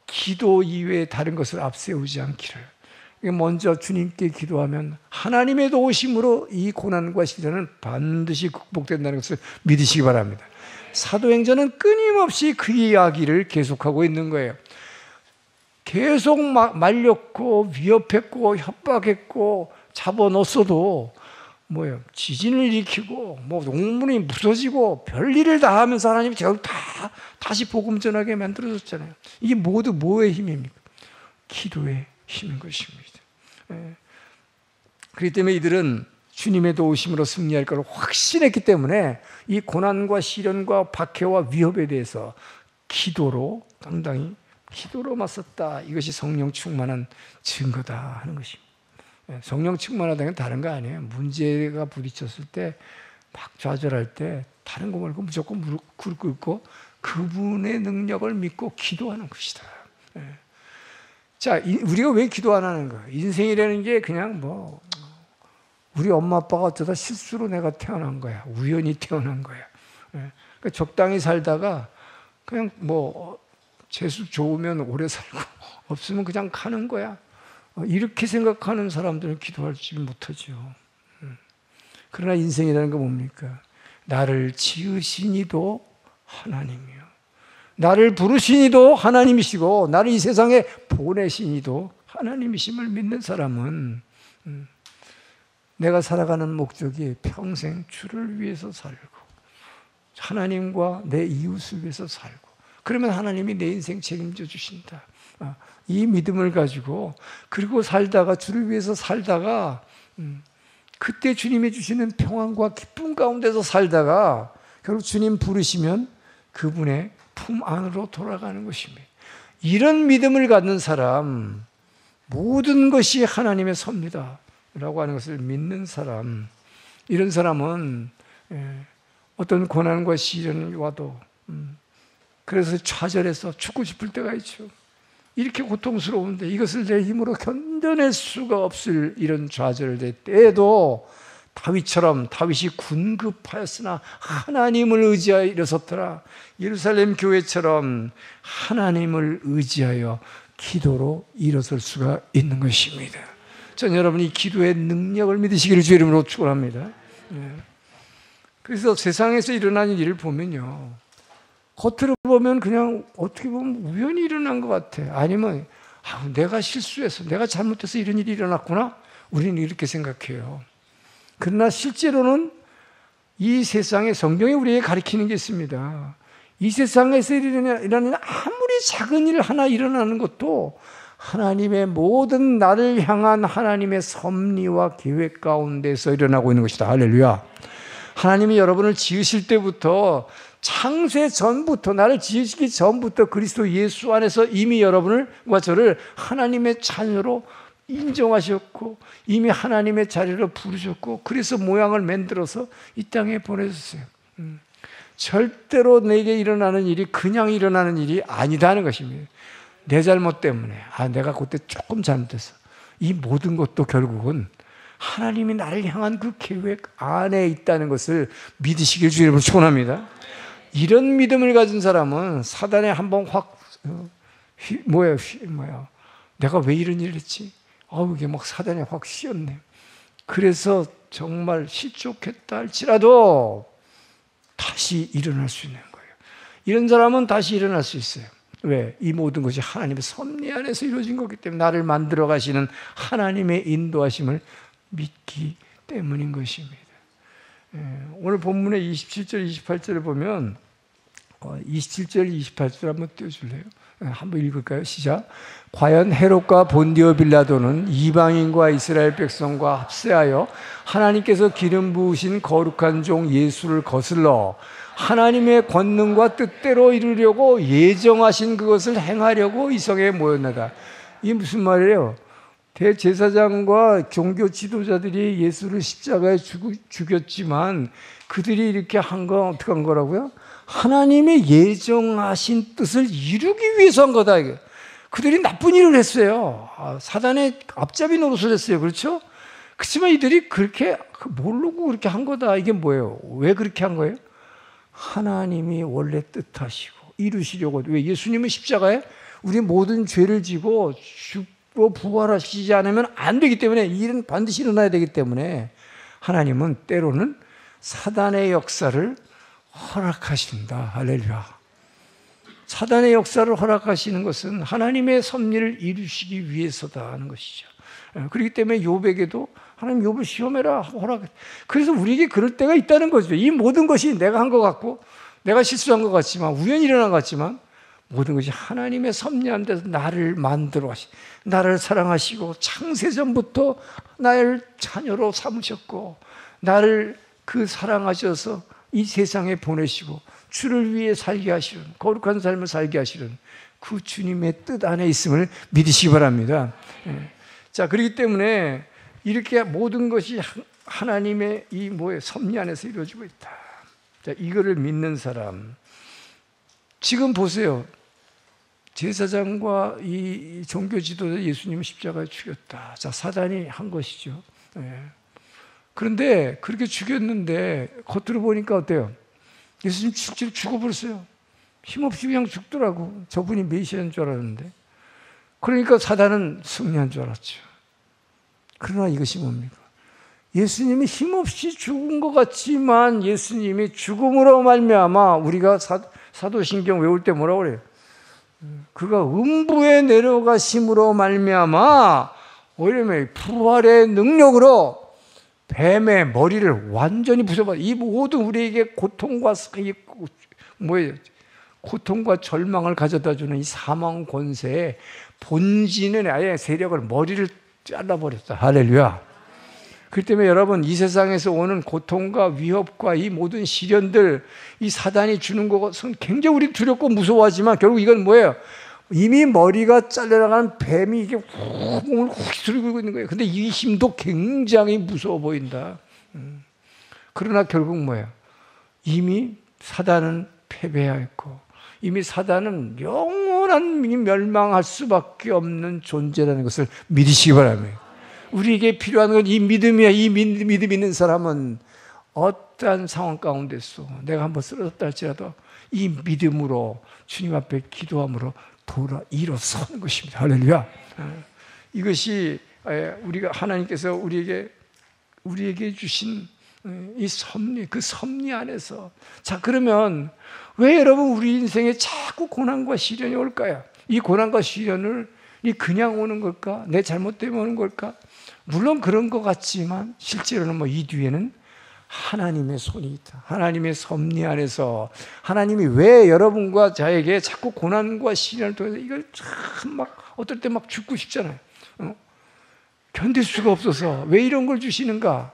기도 이외에 다른 것을 앞세우지 않기를, 먼저 주님께 기도하면 하나님의 도우심으로 이 고난과 시련은 반드시 극복된다는 것을 믿으시기 바랍니다. 사도행전은 끊임없이 그 이야기를 계속하고 있는 거예요. 계속 말렸고 위협했고 협박했고 잡아넣었어도 지진을 일으키고 농문이 부서지고 별일을 다 하면서 하나님이 결국 다시 복음 전하게 만들어줬잖아요. 이게 모두 뭐의 힘입니까? 기도의 힘인 것입니다. 그렇기 때문에 이들은 주님의 도우심으로 승리할 것을 확신했기 때문에 이 고난과 시련과 박해와 위협에 대해서 기도로 당당히 기도로 맞섰다. 이것이 성령 충만한 증거다 하는 것입니다. 성령 충만하다는 건 다른 거 아니에요. 문제가 부딪혔을 때 막 좌절할 때 다른 거 말고 무조건 무릎 꿇고 그분의 능력을 믿고 기도하는 것이다. 자, 우리가 왜 기도 안 하는 거야? 인생이라는 게 그냥 우리 엄마 아빠가 어쩌다 실수로 내가 태어난 거야. 우연히 태어난 거야. 그러니까 적당히 살다가 그냥 재수 좋으면 오래 살고 없으면 그냥 가는 거야. 이렇게 생각하는 사람들은 기도하지 못하죠. 그러나 인생이라는 건 뭡니까? 나를 지으신 이도 하나님이요, 나를 부르신 이도 하나님이시고, 나를 이 세상에 보내신 이도 하나님이심을 믿는 사람은 내가 살아가는 목적이 평생 주를 위해서 살고 하나님과 내 이웃을 위해서 살고, 그러면 하나님이 내 인생 책임져 주신다. 이 믿음을 가지고, 그리고 살다가 주를 위해서 살다가 그때 주님이 주시는 평안과 기쁨 가운데서 살다가 결국 주님 부르시면 그분의 품 안으로 돌아가는 것입니다. 이런 믿음을 갖는 사람, 모든 것이 하나님의 섭니다 라고 하는 것을 믿는 사람, 이런 사람은 어떤 고난과 시련이 와도 그래서 좌절해서 죽고 싶을 때가 있죠. 이렇게 고통스러운데 이것을 내 힘으로 견뎌낼 수가 없을 이런 좌절될 때에도 다윗이 군급하였으나 하나님을 의지하여 일어섰더라. 예루살렘 교회처럼 하나님을 의지하여 기도로 일어설 수가 있는 것입니다. 전 여러분이 기도의 능력을 믿으시기를 주의 이름으로 축원합니다. 그래서 세상에서 일어나는 일을 보면요, 겉으로 보면 그냥 어떻게 보면 우연히 일어난 것 같아. 아니면 내가 실수해서, 내가 잘못해서 이런 일이 일어났구나, 우리는 이렇게 생각해요. 그러나 실제로는 이 세상에 성경이 우리에게 가르치는 게 있습니다. 이 세상에서 일어나는 아무리 작은 일 하나 일어나는 것도 하나님의 모든 나를 향한 하나님의 섭리와 계획 가운데서 일어나고 있는 것이다. 할렐루야. 하나님이 여러분을 지으실 때부터, 창세 전부터, 나를 지으시기 전부터 그리스도 예수 안에서 이미 여러분과 저를 하나님의 자녀로 인정하셨고 이미 하나님의 자리로 부르셨고, 그래서 모양을 만들어서 이 땅에 보내셨어요. 절대로 내게 일어나는 일이 그냥 일어나는 일이 아니다는 것입니다. 내 잘못 때문에, 내가 그때 조금 잘못했어. 이 모든 것도 결국은 하나님이 나를 향한 그 계획 안에 있다는 것을 믿으시길 주의 이름으로 축원합니다. 이런 믿음을 가진 사람은 사단에 한번 내가 왜 이런 일을 했지? 이게 막 사단에 확 씌었네. 그래서 정말 실족했다 할지라도 다시 일어날 수 있는 거예요. 이런 사람은 다시 일어날 수 있어요. 왜? 이 모든 것이 하나님의 섭리 안에서 이루어진 거기 때문에, 나를 만들어 가시는 하나님의 인도하심을 믿기 때문인 것입니다. 오늘 본문의 27절, 28절을 보면 27절, 28절 한번 띄워줄래요? 한번 읽을까요? 시작. 과연 헤롯과 본디오 빌라도는 이방인과 이스라엘 백성과 합세하여 하나님께서 기름 부으신 거룩한 종 예수를 거슬러 하나님의 권능과 뜻대로 이루려고 예정하신 그것을 행하려고 이 성에 모였나다. 이게 무슨 말이에요? 대제사장과 종교 지도자들이 예수를 십자가에 죽였지만 그들이 이렇게 한 건 어떻게 한 거라고요? 하나님의 예정하신 뜻을 이루기 위해서 한 거다. 이게. 그들이 나쁜 일을 했어요. 사단의 앞잡이 노릇을 했어요. 그렇죠? 그렇지만 이들이 그렇게 모르고 그렇게 한 거다. 이게 뭐예요? 왜 그렇게 한 거예요? 하나님이 원래 뜻하시고 이루시려고. 왜? 예수님은 십자가에 우리 모든 죄를 지고 죽고 부활하시지 않으면 안 되기 때문에, 이 일은 반드시 일어나야 되기 때문에 하나님은 때로는 사단의 역사를 허락하신다. 할렐루야. 사단의 역사를 허락하시는 것은 하나님의 섭리를 이루시기 위해서다 하는 것이죠. 그렇기 때문에 욥에게도 하나님 욥을 시험해라 허락. 그래서 우리에게 그럴 때가 있다는 거죠. 이 모든 것이 내가 한 것 같고 내가 실수한 것 같지만, 우연히 일어난 것 같지만, 모든 것이 하나님의 섭리한 데서 나를 만들어 하시, 나를 사랑하시고 창세전부터 나를 자녀로 삼으셨고 나를 그 사랑하셔서 이 세상에 보내시고 주를 위해 살게 하시는, 거룩한 삶을 살게 하시는 그 주님의 뜻 안에 있음을 믿으시기 바랍니다. 자, 그렇기 때문에 이렇게 모든 것이 하나님의 이 섭리 안에서 이루어지고 있다. 자, 이거를 믿는 사람, 지금 보세요. 제사장과 이 종교 지도자 예수님을 십자가에 죽였다. 자, 사단이 한 것이죠. 그런데 그렇게 죽였는데 겉으로 보니까 어때요? 예수님 실제로 죽어버렸어요. 힘없이 그냥 죽더라고. 저분이 메시아인 줄 알았는데. 그러니까 사단은 승리한 줄 알았죠. 그러나 이것이 뭡니까? 예수님이 힘없이 죽은 것 같지만 예수님이 죽음으로 말미암아, 우리가 사도신경 외울 때 뭐라고 그래요? 그가 음부에 내려가심으로 말미암아 오히려 부활의 능력으로 뱀의 머리를 완전히 부숴버려. 이 모든 우리에게 고통과 고통과 절망을 가져다주는 이 사망 권세의 본질은 아예 세력을, 머리를 잘라버렸다. 할렐루야. 그렇기 때문에 여러분, 이 세상에서 오는 고통과 위협과 이 모든 시련들, 이 사단이 주는 것은 굉장히 우리 두렵고 무서워하지만 결국 이건 뭐예요? 이미 머리가 잘려나가는 뱀이 이게 몸을 휘두르고 있는 거예요. 근데 이 힘도 굉장히 무서워 보인다. 그러나 결국 뭐예요? 이미 사단은 패배하였고 이미 사단은 영원한 멸망할 수밖에 없는 존재라는 것을 믿으시기 바랍니다. 우리에게 필요한 건 이 믿음이야. 이 믿음 있는 사람은 어떠한 상황 가운데서 내가 한번 쓰러졌다 할지라도 이 믿음으로 주님 앞에 기도함으로 일어서는 것입니다. 할렐루야. 이것이 우리가 하나님께서 우리에게 주신 이 섭리, 그 섭리 안에서. 자, 그러면 왜 여러분 우리 인생에 자꾸 고난과 시련이 올까요? 이 고난과 시련을 그냥 오는 걸까? 내 잘못 때문에 오는 걸까? 물론 그런 것 같지만 실제로는 이 뒤에는 하나님의 손이 있다. 하나님의 섭리 안에서 하나님이 왜 여러분과 저에게 자꾸 고난과 시련을 통해서 이걸 참 어떨 때 죽고 싶잖아요. 견딜 수가 없어서 왜 이런 걸 주시는가?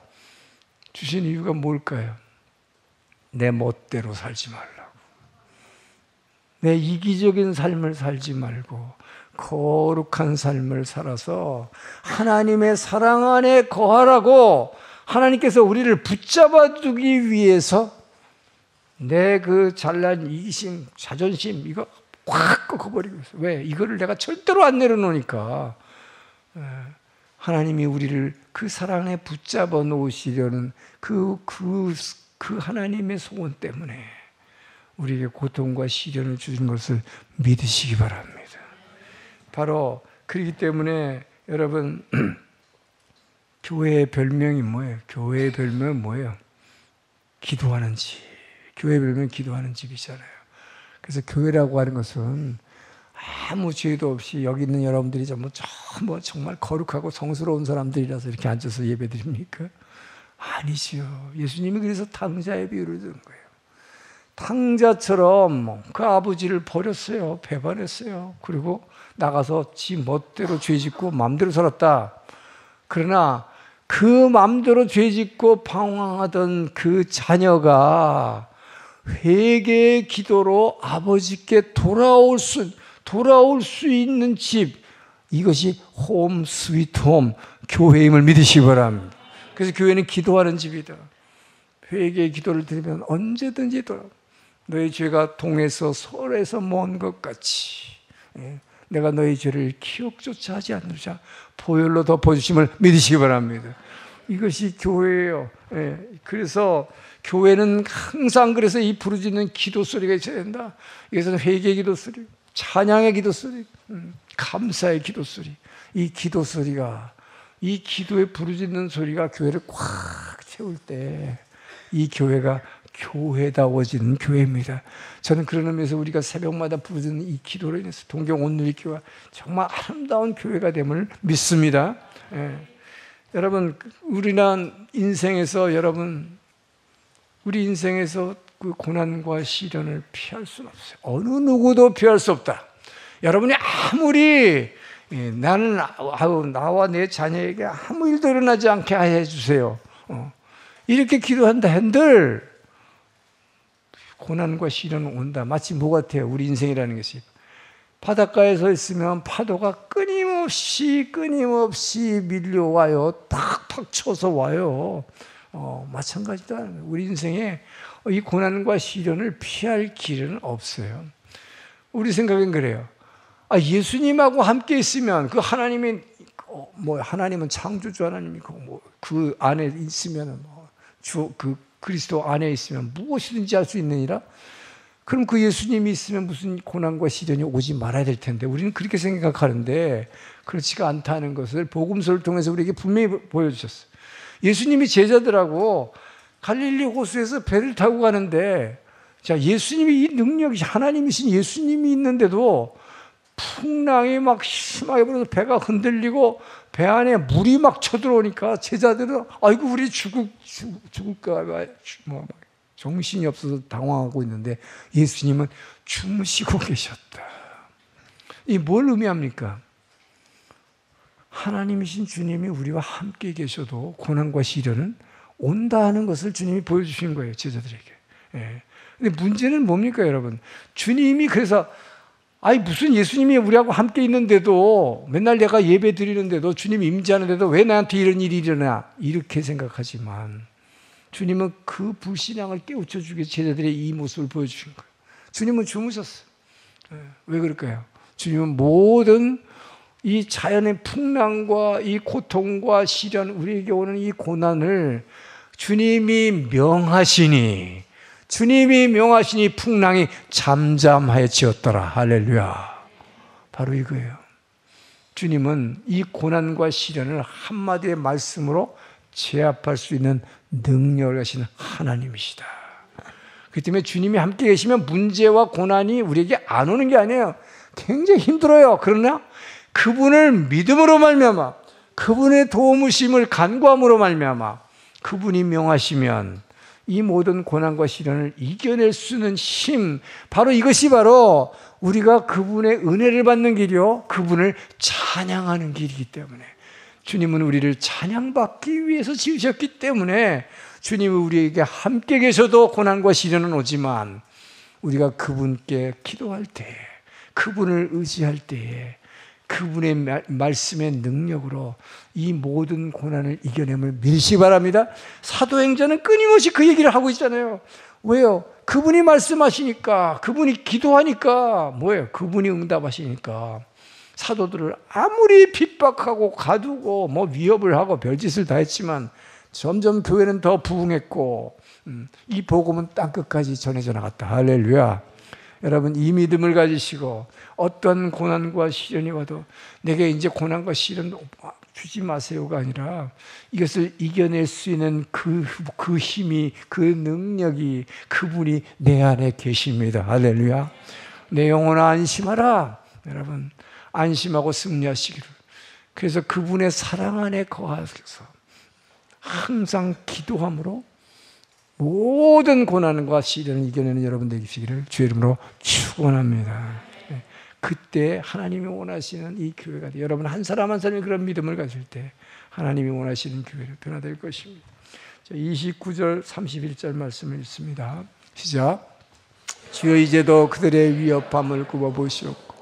주신 이유가 뭘까요? 내 멋대로 살지 말라고. 내 이기적인 삶을 살지 말고 거룩한 삶을 살아서 하나님의 사랑 안에 거하라고 하나님께서 우리를 붙잡아 두기 위해서 내 그 잘난 이기심, 자존심 이거 확 꺾어버리고 있어요. 왜? 이거를 내가 절대로 안 내려놓으니까. 하나님이 우리를 그 사랑 안에 붙잡아 놓으시려는 그 하나님의 소원 때문에 우리에게 고통과 시련을 주신 것을 믿으시기 바랍니다. 바로 그렇기 때문에 여러분, 교회의 별명이 뭐예요? 교회의 별명은 뭐예요? 기도하는 집. 교회의 별명은 기도하는 집이잖아요. 그래서 교회라고 하는 것은 아무 죄도 없이 여기 있는 여러분들이 정말 거룩하고 성스러운 사람들이라서 이렇게 앉아서 예배드립니까? 아니죠. 예수님이 그래서 탕자의 비유를 든 거예요. 탕자처럼 그 아버지를 버렸어요. 배반했어요. 그리고 나가서 지 멋대로 죄짓고 마음대로 살았다. 그러나 그 마음대로 죄짓고 방황하던 그 자녀가 회개의 기도로 아버지께 돌아올 수 있는 집, 이것이 홈 스위트 홈 교회임을 믿으시기 바랍니다. 그래서 교회는 기도하는 집이다. 회개의 기도를 드리면 언제든지 돌아. 너희 죄가 동에서 서울에서 먼 것 같이 내가 너희 죄를 기억조차 하지 않으자 보혈로 덮어주심을 믿으시기 바랍니다. 이것이 교회예요. 그래서 교회는 항상 그래서 이 부르짖는 기도 소리가 있어야 된다. 이것은 회개의 기도 소리, 찬양의 기도 소리, 감사의 기도 소리. 이 기도 소리가, 이 기도에 부르짖는 소리가 교회를 꽉 채울 때 이 교회가 교회다워지는 교회입니다. 저는 그런 의미에서 우리가 새벽마다 부르짖는 이 기도로 인해서 동경 온누리교회가 정말 아름다운 교회가 됨을 믿습니다. 여러분, 우리는 인생에서 우리 인생에서 그 고난과 시련을 피할 수는 없어요. 어느 누구도 피할 수 없다. 여러분이 아무리 나와 내 자녀에게 아무 일도 일어나지 않게 해 주세요. 이렇게 기도한다 한들 고난과 시련은 온다. 마치 뭐 같아요? 우리 인생이라는 것이 바닷가에 서 있으면 파도가 끊임없이 밀려와요. 팍팍 쳐서 와요. 마찬가지다. 우리 인생에 이 고난과 시련을 피할 길은 없어요. 우리 생각엔 그래요. 예수님하고 함께 있으면 그 하나님이 하나님은 창조주 하나님이고 그 안에 있으면 그 그리스도 안에 있으면 무엇이든지 할 수 있느니라. 그럼 그 예수님이 있으면 무슨 고난과 시련이 오지 말아야 될 텐데 우리는 그렇게 생각하는데 그렇지가 않다는 것을 복음서를 통해서 우리에게 분명히 보여주셨어요. 예수님이 제자들하고 갈릴리 호수에서 배를 타고 가는데 자, 예수님이 이 능력이 하나님이신 예수님이 있는데도 풍랑이 막 심하게 불어서 배가 흔들리고 배 안에 물이 막 쳐들어오니까 제자들은 아이고 우리 죽을까 봐 정신이 없어서 당황하고 있는데 예수님은 주무시고 계셨다. 이 뭘 의미합니까? 하나님이신 주님이 우리와 함께 계셔도 고난과 시련은 온다 하는 것을 주님이 보여주신 거예요, 제자들에게. 근데 문제는 뭡니까, 여러분? 주님이 그래서 무슨 예수님이 우리하고 함께 있는데도 맨날 내가 예배 드리는데도 주님이 임재하는데도 왜 나한테 이런 일이 일어나? 이렇게 생각하지만 주님은 그 불신앙을 깨우쳐주기 위해 제자들의 이 모습을 보여주신 거예요. 주님은 주무셨어요. 왜 그럴까요? 주님은 모든 이 자연의 풍랑과 이 고통과 시련, 우리에게 오는 이 고난을 주님이 명하시니 풍랑이 잠잠하여지었더라. 할렐루야. 바로 이거예요. 주님은 이 고난과 시련을 한마디의 말씀으로 제압할 수 있는 능력을 가지는 하나님이시다. 그렇기 때문에 주님이 함께 계시면 문제와 고난이 우리에게 안 오는 게 아니에요. 굉장히 힘들어요. 그러나 그분을 믿음으로 말미암아, 그분의 도우심을 간구함으로 말미암아, 그분이 명하시면 이 모든 고난과 시련을 이겨낼 수 있는 힘, 바로 이것이 바로 우리가 그분의 은혜를 받는 길이요, 그분을 찬양하는 길이기 때문에, 주님은 우리를 찬양받기 위해서 지으셨기 때문에 주님이 우리에게 함께 계셔도 고난과 시련은 오지만 우리가 그분께 기도할 때, 그분을 의지할 때에 그분의 말씀의 능력으로 이 모든 고난을 이겨냄을 믿으시기 바랍니다. 사도행전은 끊임없이 그 얘기를 하고 있잖아요. 왜요? 그분이 말씀하시니까, 그분이 기도하니까, 뭐예요? 그분이 응답하시니까. 사도들을 아무리 핍박하고 가두고 위협을 하고 별짓을 다 했지만 점점 교회는 더 부흥했고 이 복음은 땅끝까지 전해져 나갔다. 할렐루야. 여러분, 이 믿음을 가지시고 어떤 고난과 시련이 와도 내게 이제 고난과 시련 주지 마세요가 아니라 이것을 이겨낼 수 있는 그 힘이, 그 능력이, 그분이 내 안에 계십니다. 할렐루야. 내 영혼아 안심하라. 여러분, 안심하고 승리하시기를. 그래서 그분의 사랑 안에 거하셔서 항상 기도함으로 모든 고난과 시련을 이겨내는 여러분 되시기를 주의 이름으로 축원합니다. 그때 하나님이 원하시는 이 교회가 돼. 여러분 한 사람 한 사람이 그런 믿음을 가질 때 하나님이 원하시는 교회로 변화될 것입니다. 29절 31절 말씀을 읽습니다. 시작. 주여 이제도 그들의 위협함을 굽어보시옵고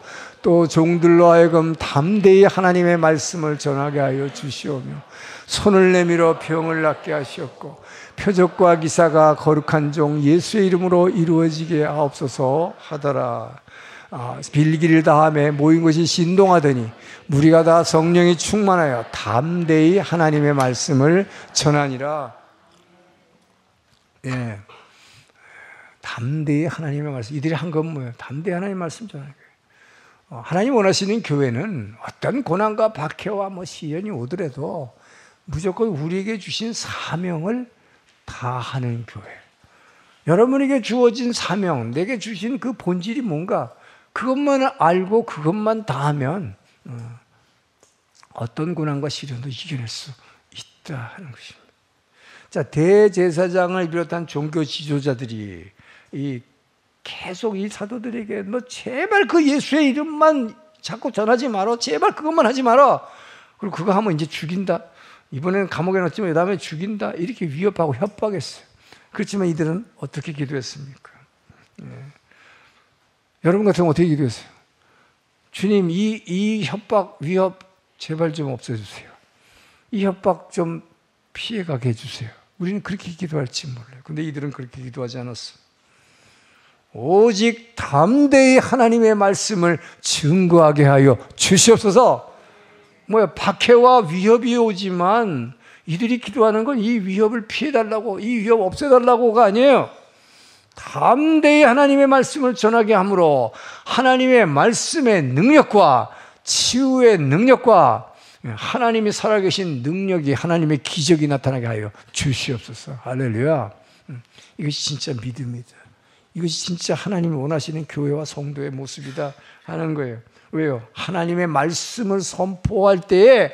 또 종들로 하여금 담대히 하나님의 말씀을 전하게 하여 주시오며 손을 내밀어 병을 낫게 하시었고 표적과 기사가 거룩한 종 예수의 이름으로 이루어지게 하옵소서 하더라. 빌기를 다함에 모인 것이 신동하더니 무리가 다 성령이 충만하여 담대히 하나님의 말씀을 전하니라. 예, 담대히 하나님의 말씀. 이들이 한 건 뭐예요? 담대히 하나님의 말씀 전하는 거예요. 하나님 원하시는 교회는 어떤 고난과 박해와 시련이 오더라도 무조건 우리에게 주신 사명을 다하는 교회. 여러분에게 주어진 사명, 내게 주신 그 본질이 뭔가 그것만 알고 그것만 다하면 어떤 고난과 시련도 이겨낼 수 있다 하는 것입니다. 자, 대제사장을 비롯한 종교 지도자들이 계속 이 사도들에게 너 제발 그 예수의 이름만 자꾸 전하지 마라. 제발 그것만 하지 마라. 그리고 그거 하면 이제 죽인다. 이번에는 감옥에 넣었지만 이 다음에 죽인다. 이렇게 위협하고 협박했어요. 그렇지만 이들은 어떻게 기도했습니까? 예. 여러분 같으면 어떻게 기도했어요? 주님, 이 협박, 위협 제발 좀 없애주세요. 이 협박 좀 피해가게 해주세요. 우리는 그렇게 기도할지 몰라요. 근데 이들은 그렇게 기도하지 않았어. 오직 담대히 하나님의 말씀을 증거하게 하여 주시옵소서. 박해와 위협이 오지만 이들이 기도하는 건 이 위협을 피해달라고, 이 위협 없애달라고가 아니에요. 담대히 하나님의 말씀을 전하게 함으로 하나님의 말씀의 능력과 치유의 능력과 하나님이 살아계신 능력이, 하나님의 기적이 나타나게 하여 주시옵소서. 할렐루야. 이것이 진짜 믿음이다. 이것이 진짜 하나님이 원하시는 교회와 성도의 모습이다 하는 거예요. 왜요? 하나님의 말씀을 선포할 때에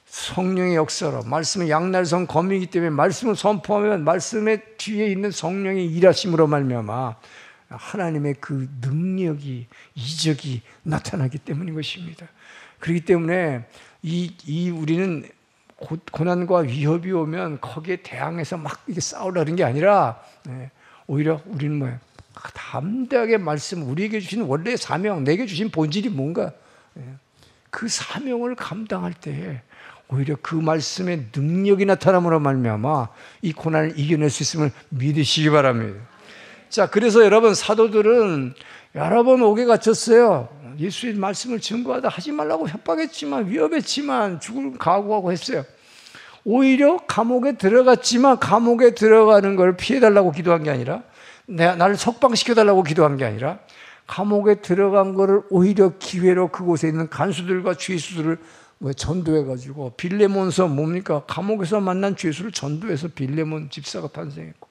성령의 역사로, 말씀은 양날성 검이기 때문에 말씀을 선포하면 말씀의 뒤에 있는 성령의 일하심으로 말미암아 하나님의 그 능력이, 이적이 나타나기 때문인 것입니다. 그렇기 때문에 우리는 고난과 위협이 오면 거기에 대항해서 막 이게 싸우려는 게 아니라 오히려 우리는 뭐예요? 담대하게 말씀, 우리에게 주신 원래의 사명, 내게 주신 본질이 뭔가 그 사명을 감당할 때에 오히려 그 말씀의 능력이 나타남으로 말미암아 이 고난을 이겨낼 수 있음을 믿으시기 바랍니다. 자, 그래서 여러분, 사도들은 여러 번 옥에 갇혔어요. 예수의 말씀을 증거하다 하지 말라고 협박했지만, 위협했지만 죽을 각오하고 했어요. 오히려 감옥에 들어갔지만 감옥에 들어가는 걸 피해달라고 기도한 게 아니라, 나를 석방시켜달라고 기도한 게 아니라, 감옥에 들어간 거를 오히려 기회로 그곳에 있는 간수들과 죄수들을 전도해가지고, 빌레몬서 뭡니까? 감옥에서 만난 죄수를 전도해서 빌레몬 집사가 탄생했고,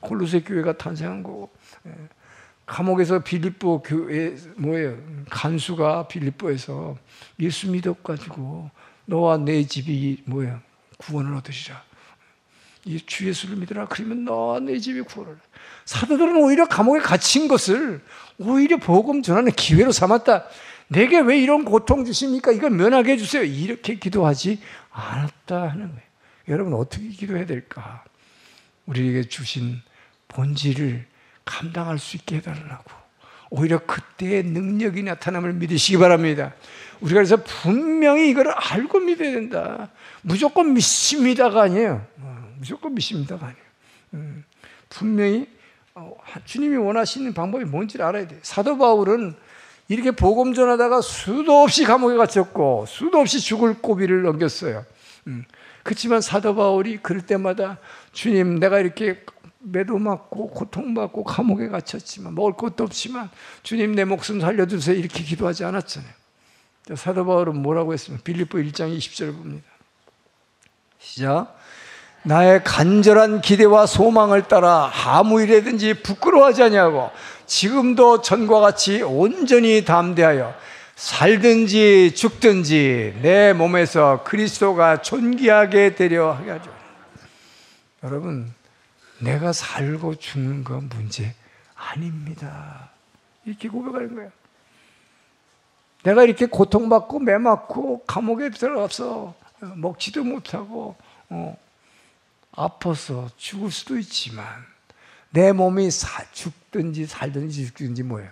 콜로새 교회가 탄생한 거고, 감옥에서 빌립보 교회 간수가 빌립보에서 예수 믿어가지고 너와 내 집이 구원을 얻으시라. 주 예수를 믿으라. 그러면 너와 내 집이 구원을. 사도들은 오히려 감옥에 갇힌 것을 오히려 복음 전하는 기회로 삼았다. 내게 왜 이런 고통 주십니까? 이걸 면하게 해주세요. 이렇게 기도하지 않았다 하는 거예요. 여러분, 어떻게 기도해야 될까? 우리에게 주신 본질을 감당할 수 있게 해달라고. 오히려 그때의 능력이 나타남을 믿으시기 바랍니다. 우리가 그래서 분명히 이걸 알고 믿어야 된다. 무조건 믿습니다가 아니에요. 무조건 믿습니다가 아니에요. 분명히 주님이 원하시는 방법이 뭔지를 알아야 돼요. 사도 바울은 이렇게 복음 전하다가 수도 없이 감옥에 갇혔고 수도 없이 죽을 고비를 넘겼어요. 그렇지만 사도 바울이 그럴 때마다 주님, 내가 이렇게 매도 맞고 고통받고 감옥에 갇혔지만, 먹을 것도 없지만 주님 내 목숨 살려주세요, 이렇게 기도하지 않았잖아요. 사도 바울은 뭐라고 했습니까? 빌립보 1장 20절 봅니다. 시작. 나의 간절한 기대와 소망을 따라 아무 일에든지 부끄러워하지 아니하고 지금도 전과 같이 온전히 담대하여 살든지 죽든지 내 몸에서 그리스도가 존귀하게 되려 하게 하죠. 여러분, 내가 살고 죽는 건 문제 아닙니다. 이렇게 고백하는 거예요. 내가 이렇게 고통받고 매맞고 감옥에 들어가서 먹지도 못하고 아파서 죽을 수도 있지만 내 몸이 죽든지 살든지 죽든지 뭐예요?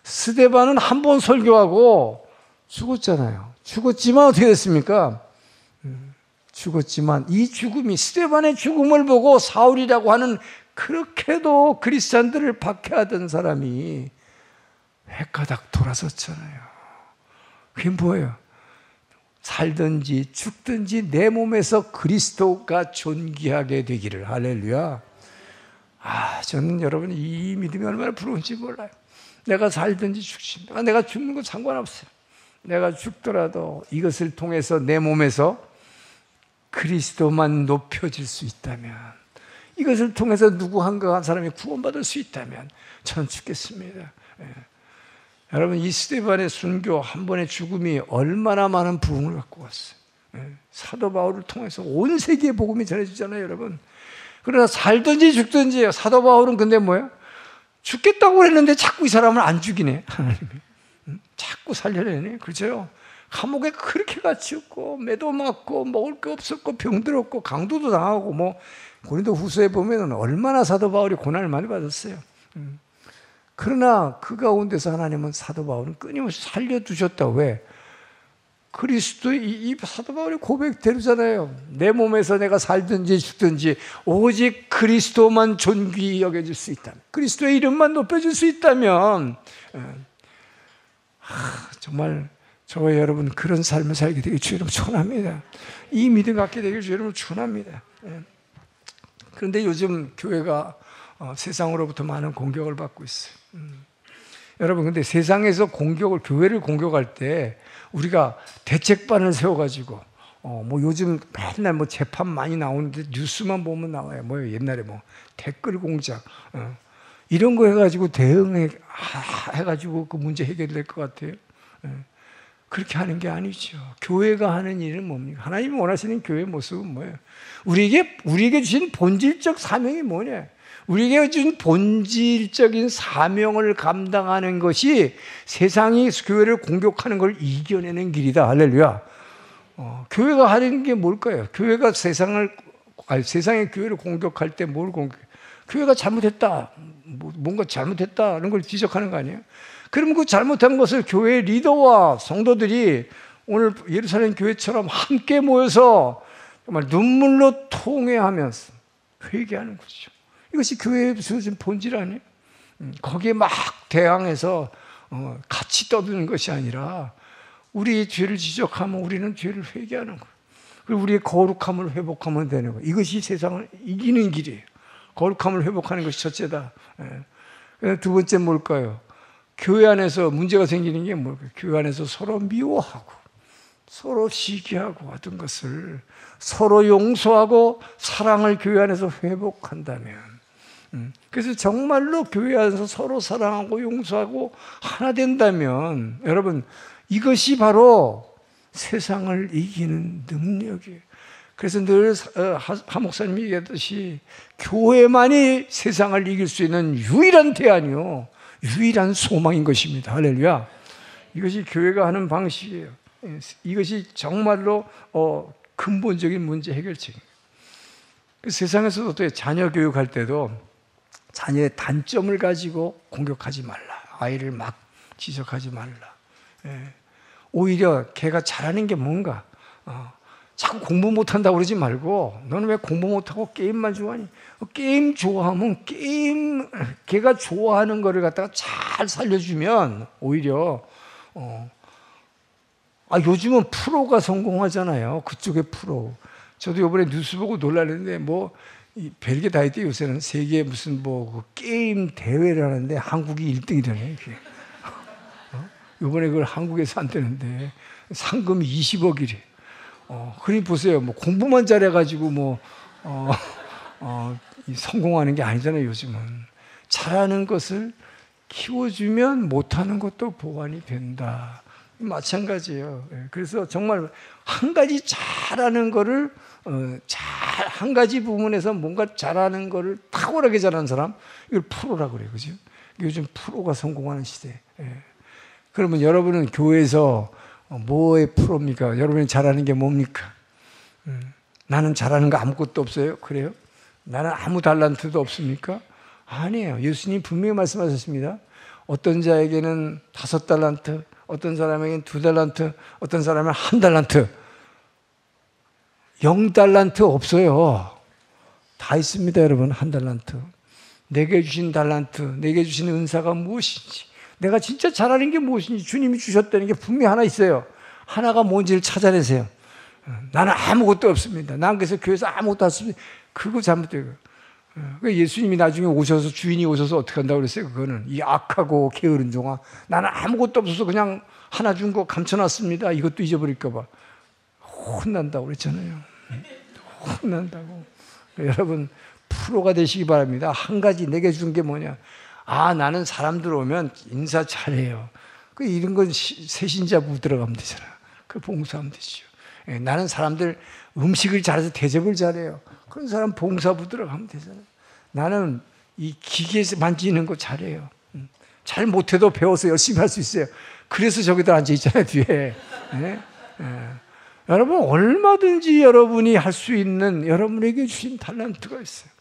스데반은 한 번 설교하고 죽었잖아요. 죽었지만 어떻게 됐습니까? 죽었지만 이 죽음이, 스데반의 죽음을 보고 사울이라고 하는 그렇게도 그리스도인들을 박해하던 사람이 획가닥 돌아섰잖아요. 그게 뭐예요? 살든지 죽든지 내 몸에서 그리스도가 존귀하게 되기를. 할렐루야. 저는 여러분 이 믿음이 얼마나 부러운지 몰라요. 내가 살든지 죽든지, 내가 죽는 건 상관없어요. 내가 죽더라도 이것을 통해서 내 몸에서 그리스도만 높여질 수 있다면, 이것을 통해서 누구 한 사람이 구원받을 수 있다면 저는 죽겠습니다. 여러분, 이 스데반의 순교 한 번의 죽음이 얼마나 많은 부흥을 갖고 왔어요. 사도 바울을 통해서 온 세계에 복음이 전해지잖아요, 여러분. 그러나 살든지 죽든지, 사도 바울은 근데 뭐예요? 죽겠다고 했는데 자꾸 이 사람을 안 죽이네, 하나님이. 자꾸 살려내네. 그렇죠? 감옥에 그렇게 갇혔고, 매도 맞고, 먹을 게 없었고, 병들었고, 강도도 당하고, 뭐 고린도 후서에 보면 얼마나 사도 바울이 고난을 많이 받았어요. 그러나 그 가운데서 하나님은 사도 바울은 끊임없이 살려두셨다. 왜? 그리스도, 이 사도 바울의 고백대로잖아요. 내 몸에서 내가 살든지 죽든지 오직 그리스도만 존귀히 여겨질 수 있다면, 그리스도의 이름만 높여질 수 있다면, 정말 저와 여러분 그런 삶을 살게 되길 주여 여러분 축원합니다. 이 믿음 갖게 되길 주여 여러분 축원합니다. 그런데 요즘 교회가 세상으로부터 많은 공격을 받고 있어요. 여러분, 근데 세상에서 교회를 공격할 때 우리가 대책반을 세워가지고, 뭐 요즘 맨날 뭐 재판 많이 나오는데 뉴스만 보면 나와요. 뭐요? 옛날에 뭐 댓글 공작, 이런 거 해가지고 해가지고 그 문제 해결될 것 같아요. 그렇게 하는 게 아니죠. 교회가 하는 일은 뭡니까? 하나님이 원하시는 교회의 모습은 뭐예요? 우리에게 주신 본질적 사명이 뭐냐? 우리에게 준 본질적인 사명을 감당하는 것이 세상이 교회를 공격하는 걸 이겨내는 길이다. 할렐루야. 교회가 하는 게 뭘까요? 교회가 세상의 교회를 공격할 때 뭘 공격해요? 교회가 잘못했다, 뭔가 잘못했다는 걸 지적하는 거 아니에요? 그럼 그 잘못한 것을 교회 리더와 성도들이 오늘 예루살렘 교회처럼 함께 모여서 정말 눈물로 통회하면서 회개하는 거죠. 이것이 교회의 주어진 본질 아니에요? 거기에 막 대항해서 같이 떠드는 것이 아니라 우리의 죄를 지적하면 우리는 죄를 회개하는 거예요. 그리고 우리의 거룩함을 회복하면 되는 거예요. 이것이 세상을 이기는 길이에요. 거룩함을 회복하는 것이 첫째다. 두 번째 뭘까요? 교회 안에서 문제가 생기는 게 뭘까요? 교회 안에서 서로 미워하고 서로 시기하고 하던 것을 서로 용서하고 사랑을 교회 안에서 회복한다면, 그래서 정말로 교회 안에서 서로 사랑하고 용서하고 하나 된다면, 여러분, 이것이 바로 세상을 이기는 능력이에요. 그래서 늘 하 목사님이 얘기하듯이 교회만이 세상을 이길 수 있는 유일한 대안이요, 유일한 소망인 것입니다. 할렐루야. 이것이 교회가 하는 방식이에요. 이것이 정말로 근본적인 문제 해결책입니다. 세상에서도 또 자녀 교육할 때도 자녀의 단점을 가지고 공격하지 말라, 아이를 막 지적하지 말라. 오히려 걔가 잘하는 게 뭔가, 자꾸 공부 못한다고 그러지 말고, 너는 왜 공부 못하고 게임만 좋아하니? 게임 좋아하면 걔가 좋아하는 거를 갖다가 잘 살려주면 오히려, 요즘은 프로가 성공하잖아요. 그쪽에 프로. 저도 이번에 뉴스 보고 놀랐는데, 뭐 별게 다 있대. 요새는 세계 무슨 뭐 게임 대회를 하는데 한국이 1등이라네. 이번에 그걸 한국에서 한다는데 상금이 20억이래. 그러니 보세요. 뭐 공부만 잘해가지고 성공하는 게 아니잖아요. 요즘은 잘하는 것을 키워주면 못하는 것도 보완이 된다. 마찬가지예요. 그래서 정말 한 가지 잘하는 거를 한 가지 부분에서 뭔가 잘하는 거를 탁월하게 잘하는 사람, 이걸 프로라고 그래요. 그죠? 요즘 프로가 성공하는 시대. 그러면 여러분은 교회에서 뭐의 프로입니까? 여러분이 잘하는 게 뭡니까? 나는 잘하는 거 아무것도 없어요? 그래요? 나는 아무 달란트도 없습니까? 아니에요. 예수님 분명히 말씀하셨습니다. 어떤 자에게는 5달란트, 어떤 사람에게는 2달란트, 어떤 사람은 1달란트. 0달란트 없어요. 다 있습니다, 여러분. 1달란트. 내게 주신 달란트, 내게 주신 은사가 무엇인지, 내가 진짜 잘하는 게 무엇인지 주님이 주셨다는 게 분명히 하나 있어요. 하나가 뭔지를 찾아내세요. 나는 아무것도 없습니다. 난 그래서 교회에서 아무것도 없습니다. 그거 잘못돼요. 예수님이 나중에 오셔서, 주인이 오셔서 어떻게 한다고 그랬어요? 그거는 이 악하고 게으른 종아, 나는 아무것도 없어서 그냥 하나 준 거 감춰놨습니다. 이것도 잊어버릴까 봐 혼난다고 그랬잖아요. 혼난다고. 여러분, 프로가 되시기 바랍니다. 한 가지 내게 준 게 뭐냐? 나는 사람들 오면 인사 잘해요. 이런 건 새신자부 들어가면 되잖아. 그 봉사하면 되죠. 나는 사람들 음식을 잘해서 대접을 잘해요. 그런 사람 봉사부 들어가면 되잖아요. 나는 이 기계에서 만지는 거 잘해요. 잘 못해도 배워서 열심히 할 수 있어요. 그래서 저기다 앉아 있잖아요, 뒤에. 여러분, 얼마든지 여러분이 할 수 있는 여러분에게 주신 달란트가 있어요.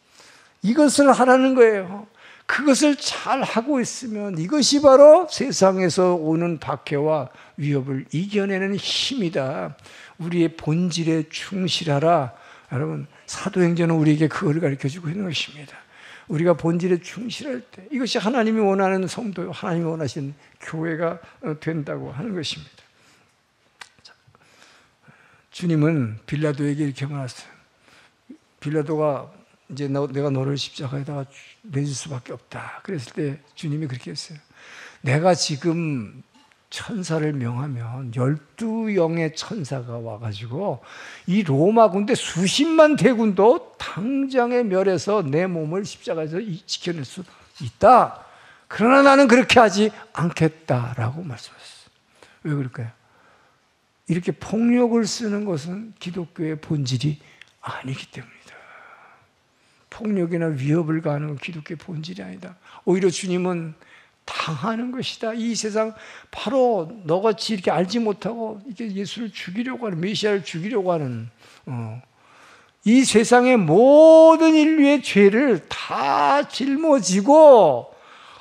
이것을 하라는 거예요. 그것을 잘 하고 있으면 이것이 바로 세상에서 오는 박해와 위협을 이겨내는 힘이다. 우리의 본질에 충실하라. 여러분, 사도행전은 우리에게 그걸 가르쳐주고 있는 것입니다. 우리가 본질에 충실할 때 이것이 하나님이 원하는 성도, 하나님이 원하시는 교회가 된다고 하는 것입니다. 주님은 빌라도에게 이렇게 말했어요. 빌라도가 이제 내가 너를 십자가에다가 내줄 수밖에 없다. 그랬을 때 주님이 그렇게 했어요. 내가 지금 천사를 명하면 12영의 천사가 와가지고 이 로마 군대 수십만 대군도 당장에 멸해서 내 몸을 십자가에서 지켜낼 수 있다. 그러나 나는 그렇게 하지 않겠다라고 말씀하셨어요. 왜 그럴까요? 이렇게 폭력을 쓰는 것은 기독교의 본질이 아니기 때문이다. 폭력이나 위협을 가하는 건 기독교의 본질이 아니다. 오히려 주님은 당하는 것이다. 이 세상 바로 너같이 이렇게 알지 못하고 이렇게 예수를 죽이려고 하는, 메시아를 죽이려고 하는 이 세상의 모든 인류의 죄를 다 짊어지고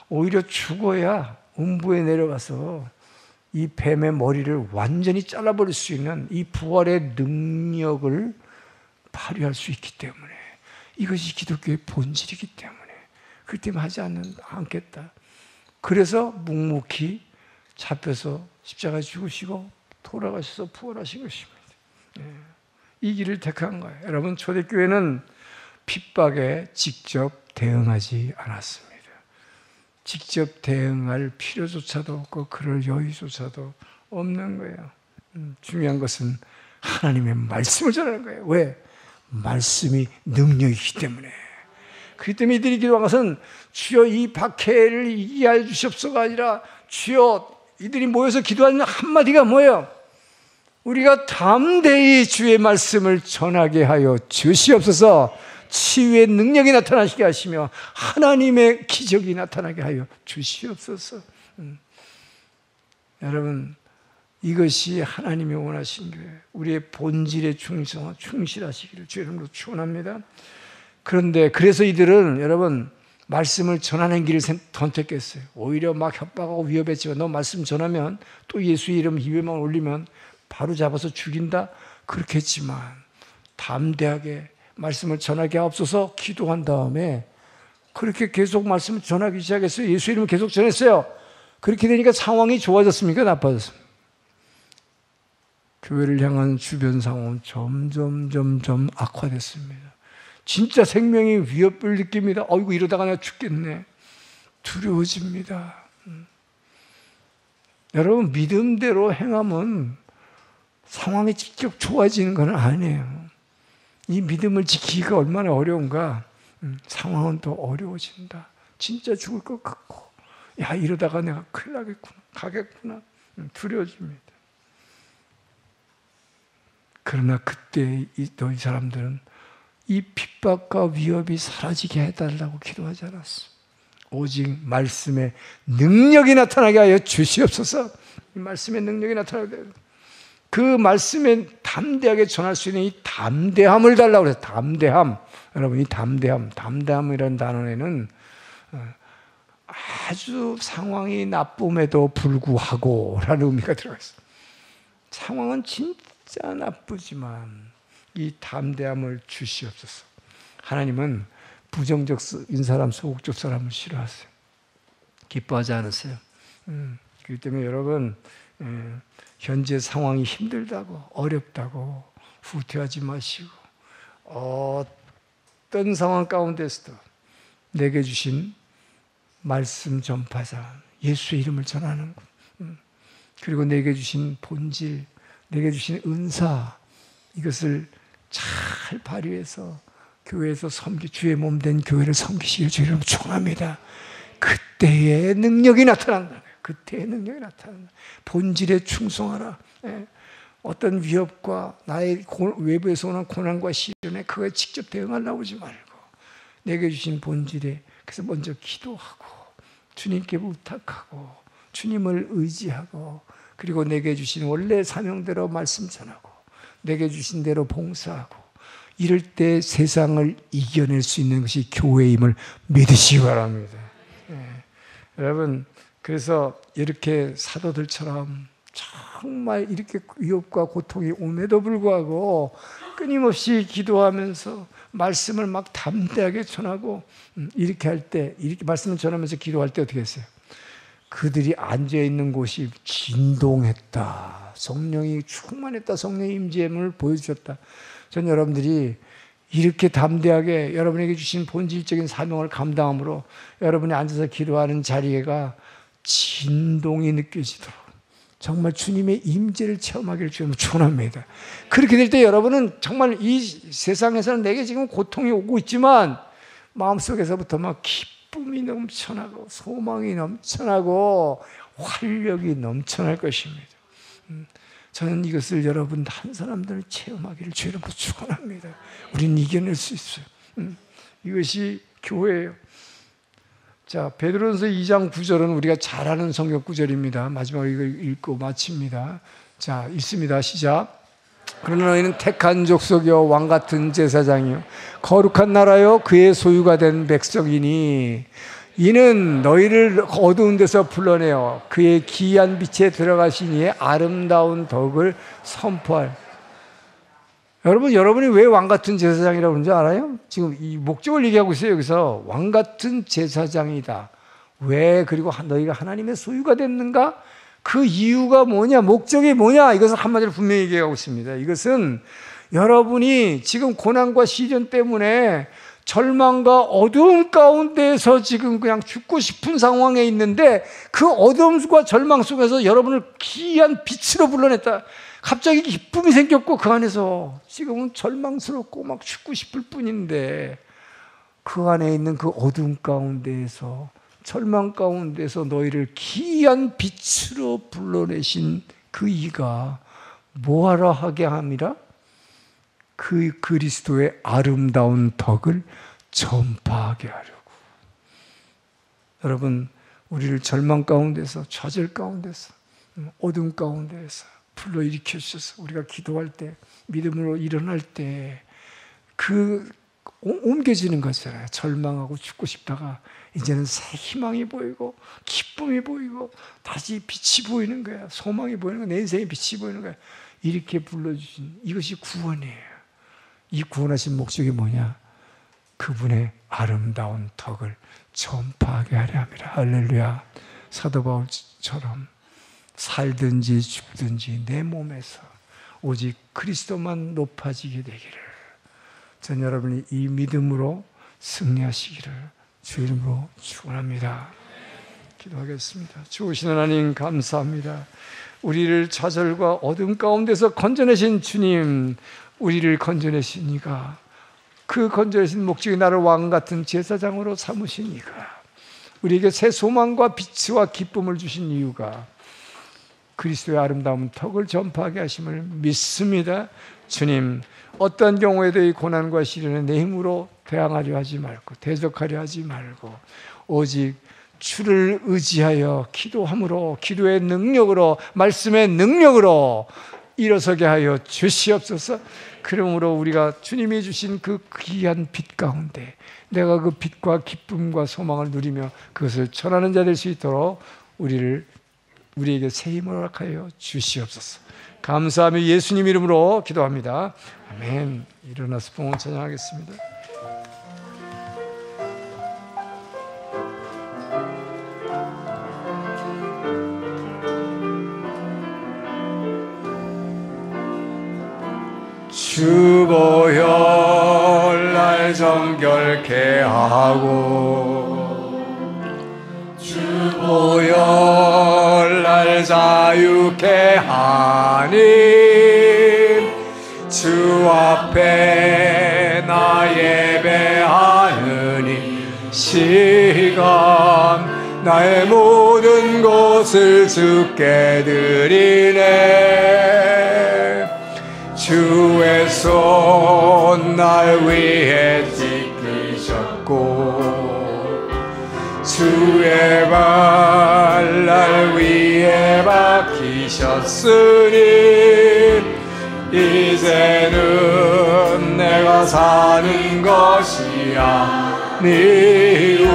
오히려 죽어야 음부에 내려가서 이 뱀의 머리를 완전히 잘라버릴 수 있는 이 부활의 능력을 발휘할 수 있기 때문에, 이것이 기독교의 본질이기 때문에 그렇기 때문에 하지 않겠다. 그래서 묵묵히 잡혀서 십자가에 죽으시고 돌아가셔서 부활하신 것입니다. 이 길을 택한 거예요. 여러분, 초대교회는 핍박에 직접 대응하지 않았습니다. 직접 대응할 필요조차도 없고 그럴 여유조차도 없는 거예요. 중요한 것은 하나님의 말씀을 전하는 거예요. 왜? 말씀이 능력이기 때문에. 그렇기 때문에 이들이 기도한 것은 주여 이 박해를 이해하여 주시옵소서가 아니라 주여, 이들이 모여서 기도하는 한마디가 뭐예요? 우리가 담대히 주의 말씀을 전하게 하여 주시옵소서. 치유의 능력이 나타나시게 하시며 하나님의 기적이 나타나게 하여 주시옵소서. 여러분, 이것이 하나님이 원하신 교회, 우리의 본질에 충실하시기를 주의 이름으로 축원합니다. 그런데 그래서 이들은 여러분 말씀을 전하는 길을 선택했어요. 오히려 막 협박하고 위협했지만 너 말씀 전하면 또 예수의 이름 입에만 올리면 바로 잡아서 죽인다, 그렇게 했지만 담대하게 말씀을 전하게 하옵소서 기도한 다음에 그렇게 계속 말씀을 전하기 시작했어요. 예수 이름을 계속 전했어요. 그렇게 되니까 상황이 좋아졌습니까? 나빠졌습니까? 교회를 향한 주변 상황은 점점 악화됐습니다. 진짜 생명이 위협을 느낍니다. 어이구, 이러다가 내가 죽겠네. 두려워집니다. 여러분, 믿음대로 행하면 상황이 직접 좋아지는 건 아니에요. 이 믿음을 지키기가 얼마나 어려운가. 상황은 더 어려워진다. 진짜 죽을 것 같고, 야, 이러다가 내가 큰일 나겠구나, 가겠구나, 두려워집니다. 그러나 그때 너희 사람들은 이 핍박과 위협이 사라지게 해달라고 기도하지 않았어. 오직 말씀의 능력이 나타나게 하여 주시옵소서. 이 말씀의 능력이 나타나게 해요. 그 말씀에 담대하게 전할 수 있는 이 담대함을 달라고 그래서 담대함. 여러분, 이 담대함이라는 단어에는 아주 상황이 나쁨에도 불구하고 라는 의미가 들어가 있어요. 상황은 진짜 나쁘지만 이 담대함을 주시옵소서. 하나님은 부정적인 사람, 소극적 사람을 싫어하세요. 기뻐하지 않으세요. 그렇기 때문에 여러분, 현재 상황이 힘들다고, 어렵다고 후퇴하지 마시고, 어떤 상황 가운데서도 내게 주신 말씀 전파자, 예수의 이름을 전하는 것, 그리고 내게 주신 본질, 내게 주신 은사, 이것을 잘 발휘해서 교회에서 주의 몸 된 교회를 섬기시길 주님 축원합니다. 그때의 능력이 나타난다. 그때의 능력이 나타난다. 본질에 충성하라. 어떤 위협과 나의 외부에서 오는 고난과 시련에 그거에 직접 대응하려고 하지 말고 내게 주신 본질에 그래서 먼저 기도하고 주님께 부탁하고 주님을 의지하고 그리고 내게 주신 원래 사명대로 말씀 전하고 내게 주신 대로 봉사하고 이럴 때 세상을 이겨낼 수 있는 것이 교회임을 믿으시기 바랍니다. 여러분, 그래서 이렇게 사도들처럼 정말 이렇게 위협과 고통이 옴에도 불구하고 끊임없이 기도하면서 말씀을 막 담대하게 전하고 이렇게 할 때, 이렇게 말씀을 전하면서 기도할 때 어떻게 했어요? 그들이 앉아있는 곳이 진동했다. 성령이 충만했다. 성령의 임재함을 보여주셨다. 전 여러분들이 이렇게 담대하게 여러분에게 주신 본질적인 사명을 감당함으로 여러분이 앉아서 기도하는 자리가 진동이 느껴지도록 정말 주님의 임재를 체험하기를 주님 축원합니다. 그렇게 될 때 여러분은 정말 이 세상에서는 내게 지금 고통이 오고 있지만 마음속에서부터 막 기쁨이 넘쳐나고 소망이 넘쳐나고 활력이 넘쳐날 것입니다. 저는 이것을 여러분 한 사람들 체험하기를 주님 축원합니다. 우리는 이겨낼 수 있어요. 이것이 교회예요. 자, 베드로전서 2장 9절은 우리가 잘 아는 성경 구절입니다. 마지막으로 이걸 읽고 마칩니다. 자, 읽습니다. 시작. 그러나 너희는 택한 족속이요 왕 같은 제사장이요 거룩한 나라요 그의 소유가 된 백성이니 이는 너희를 어두운 데서 불러내어 그의 기이한 빛에 들어가신 이의 아름다운 덕을 선포할. 여러분이 왜 왕같은 제사장이라고 그러는지 알아요? 지금 이 목적을 얘기하고 있어요. 여기서 왕같은 제사장이다. 왜? 그리고 너희가 하나님의 소유가 됐는가? 그 이유가 뭐냐? 목적이 뭐냐? 이것을 한마디로 분명히 얘기하고 있습니다. 이것은 여러분이 지금 고난과 시련 때문에 절망과 어두움 가운데서 지금 그냥 죽고 싶은 상황에 있는데 그 어두움과 절망 속에서 여러분을 기이한 빛으로 불러냈다. 갑자기 기쁨이 생겼고 그 안에서 지금은 절망스럽고 막 죽고 싶을 뿐인데 그 안에 있는 그 어두움 가운데에서 절망 가운데서 너희를 기이한 빛으로 불러내신 그 이가 뭐하러 하게 함이라? 그 그리스도의 아름다운 덕을 전파하게 하려고. 여러분, 우리를 절망 가운데서, 좌절 가운데서, 어둠 가운데서 불러일으켜 주셔서 우리가 기도할 때, 믿음으로 일어날 때 옮겨지는 거잖아요. 절망하고 죽고 싶다가 이제는 새 희망이 보이고 기쁨이 보이고 다시 빛이 보이는 거야. 소망이 보이는 거야. 내 인생의 빛이 보이는 거야. 이렇게 불러주신 이것이 구원이에요. 이 구원하신 목적이 뭐냐? 그분의 아름다운 덕을 전파하게 하려 함이라. 할렐루야. 사도 바울처럼 살든지 죽든지 내 몸에서 오직 그리스도만 높아지게 되기를 전 여러분이 이 믿음으로 승리하시기를 주 이름으로 축원합니다. 기도하겠습니다. 주오신 하나님 감사합니다. 우리를 좌절과 어둠 가운데서 건져내신 주님, 우리를 건져내신 이가 그 건져내신 목적이 나를 왕같은 제사장으로 삼으신 이가 우리에게 새 소망과 빛과 기쁨을 주신 이유가 그리스도의 아름다운 덕을 전파하게 하심을 믿습니다. 주님, 어떤 경우에도 이 고난과 시련에 내 힘으로 대항하려 하지 말고 대적하려 하지 말고 오직 주를 의지하여 기도함으로 기도의 능력으로 말씀의 능력으로 일어서게 하여 주시옵소서. 그러므로 우리가 주님이 주신 그 귀한 빛 가운데 내가 그 빛과 기쁨과 소망을 누리며 그것을 전하는 자 될 수 있도록 우리에게 새 힘을 허락하여 주시옵소서. 감사하며 예수님 이름으로 기도합니다. 아멘. 일어나서 봉헌 찬양하겠습니다. 주보혈 날 정결케 하고 주보혈 날 자유케 하니 주 앞에 나 예배하느니 시간 나의 모든 것을 주께 드리네. 주의 손 날 위해 찢기셨고 주의 발 날 위해 박히셨으니 이제는 내가 사는 것이 아니요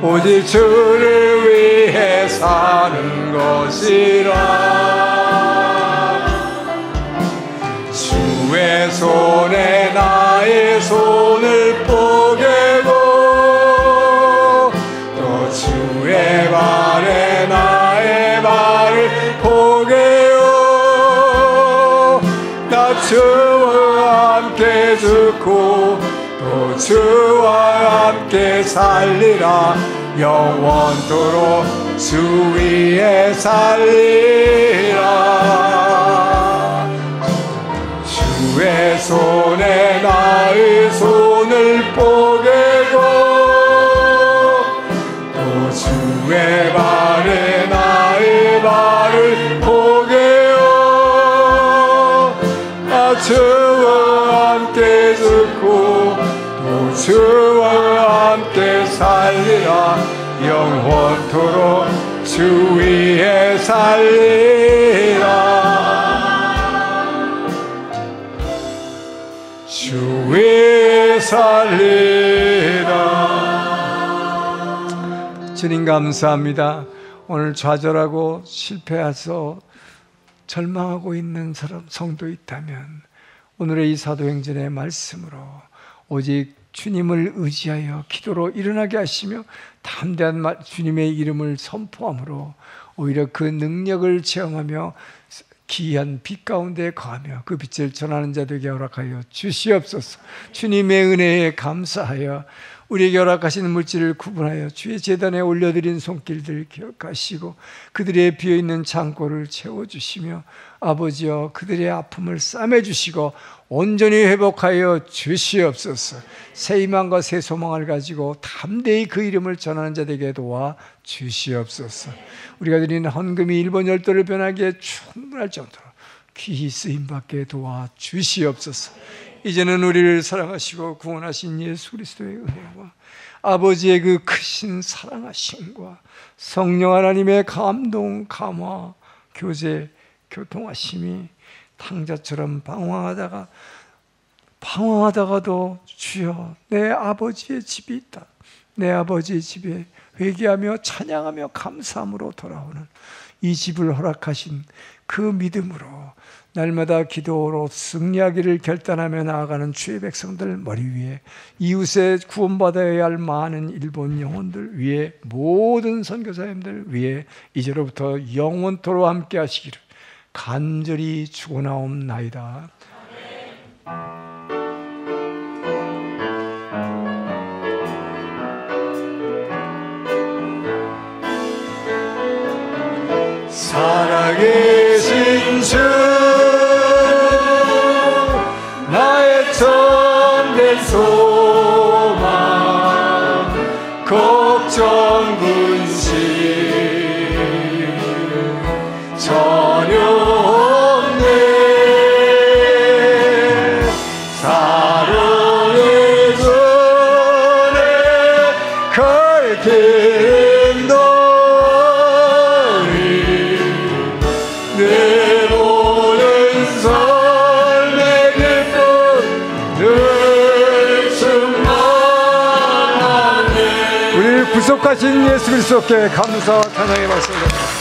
오직 주를 위해 사는 것이라. 주의 손에 나의 손을 뽀개고 또 주의 발에 나의 발을 포개요. 나 주와 함께 죽고 또 주와 함께 살리라. 영원토록 주 위에 살리라. 주의 손에 나의 손을 뽀개고 또 주의 발에 나의 발을 포개요. 나 주와 함께 죽고 또 주와 함께 살리라. 영원토록 주 위에 살리라. 주 위에 살리라. 주님 감사합니다. 오늘 좌절하고 실패해서 절망하고 있는 사람 성도 있다면 오늘의 이 사도행전의 말씀으로 오직 주님을 의지하여 기도로 일어나게 하시며 담대한 주님의 이름을 선포함으로 오히려 그 능력을 체험하며 기이한 빛 가운데 거하며 그 빛을 전하는 자들에게 허락하여 주시옵소서. 주님의 은혜에 감사하여 우리에게 허락하시는 물질을 구분하여 주의 제단에 올려드린 손길들 기억하시고 그들의 비어있는 창고를 채워주시며 아버지여 그들의 아픔을 싸매주시고 온전히 회복하여 주시옵소서. 새 희망과 새 소망을 가지고 담대히 그 이름을 전하는 자들에게 도와 주시옵소서. 우리가 드리는 헌금이 일본 열도를 변하기에 충분할 정도로 귀히 쓰임받게 도와 주시옵소서. 이제는 우리를 사랑하시고 구원하신 예수 그리스도의 은혜와 아버지의 그 크신 사랑하심과 성령 하나님의 감동, 감화, 교제, 교통하심이 탕자처럼 방황하다가도 주여 내 아버지의 집이 있다. 내 아버지의 집에 회개하며 찬양하며 감사함으로 돌아오는 이 집을 허락하신 그 믿음으로 날마다 기도로 승리하기를 결단하며 나아가는 주의 백성들 머리 위에 이웃에 구원받아야 할 많은 일본 영혼들 위에 모든 선교사님들 위에 이제로부터 영원토록 함께 하시기를 간절히 축원하옵나이다. 살아계신 주 나의 참된 소망 걱정 근심 전혀 없네. 사랑의 전에 갈 길은 너리 구속하신 예수 그리스도께 감사와 찬양의 말씀을 드립니다.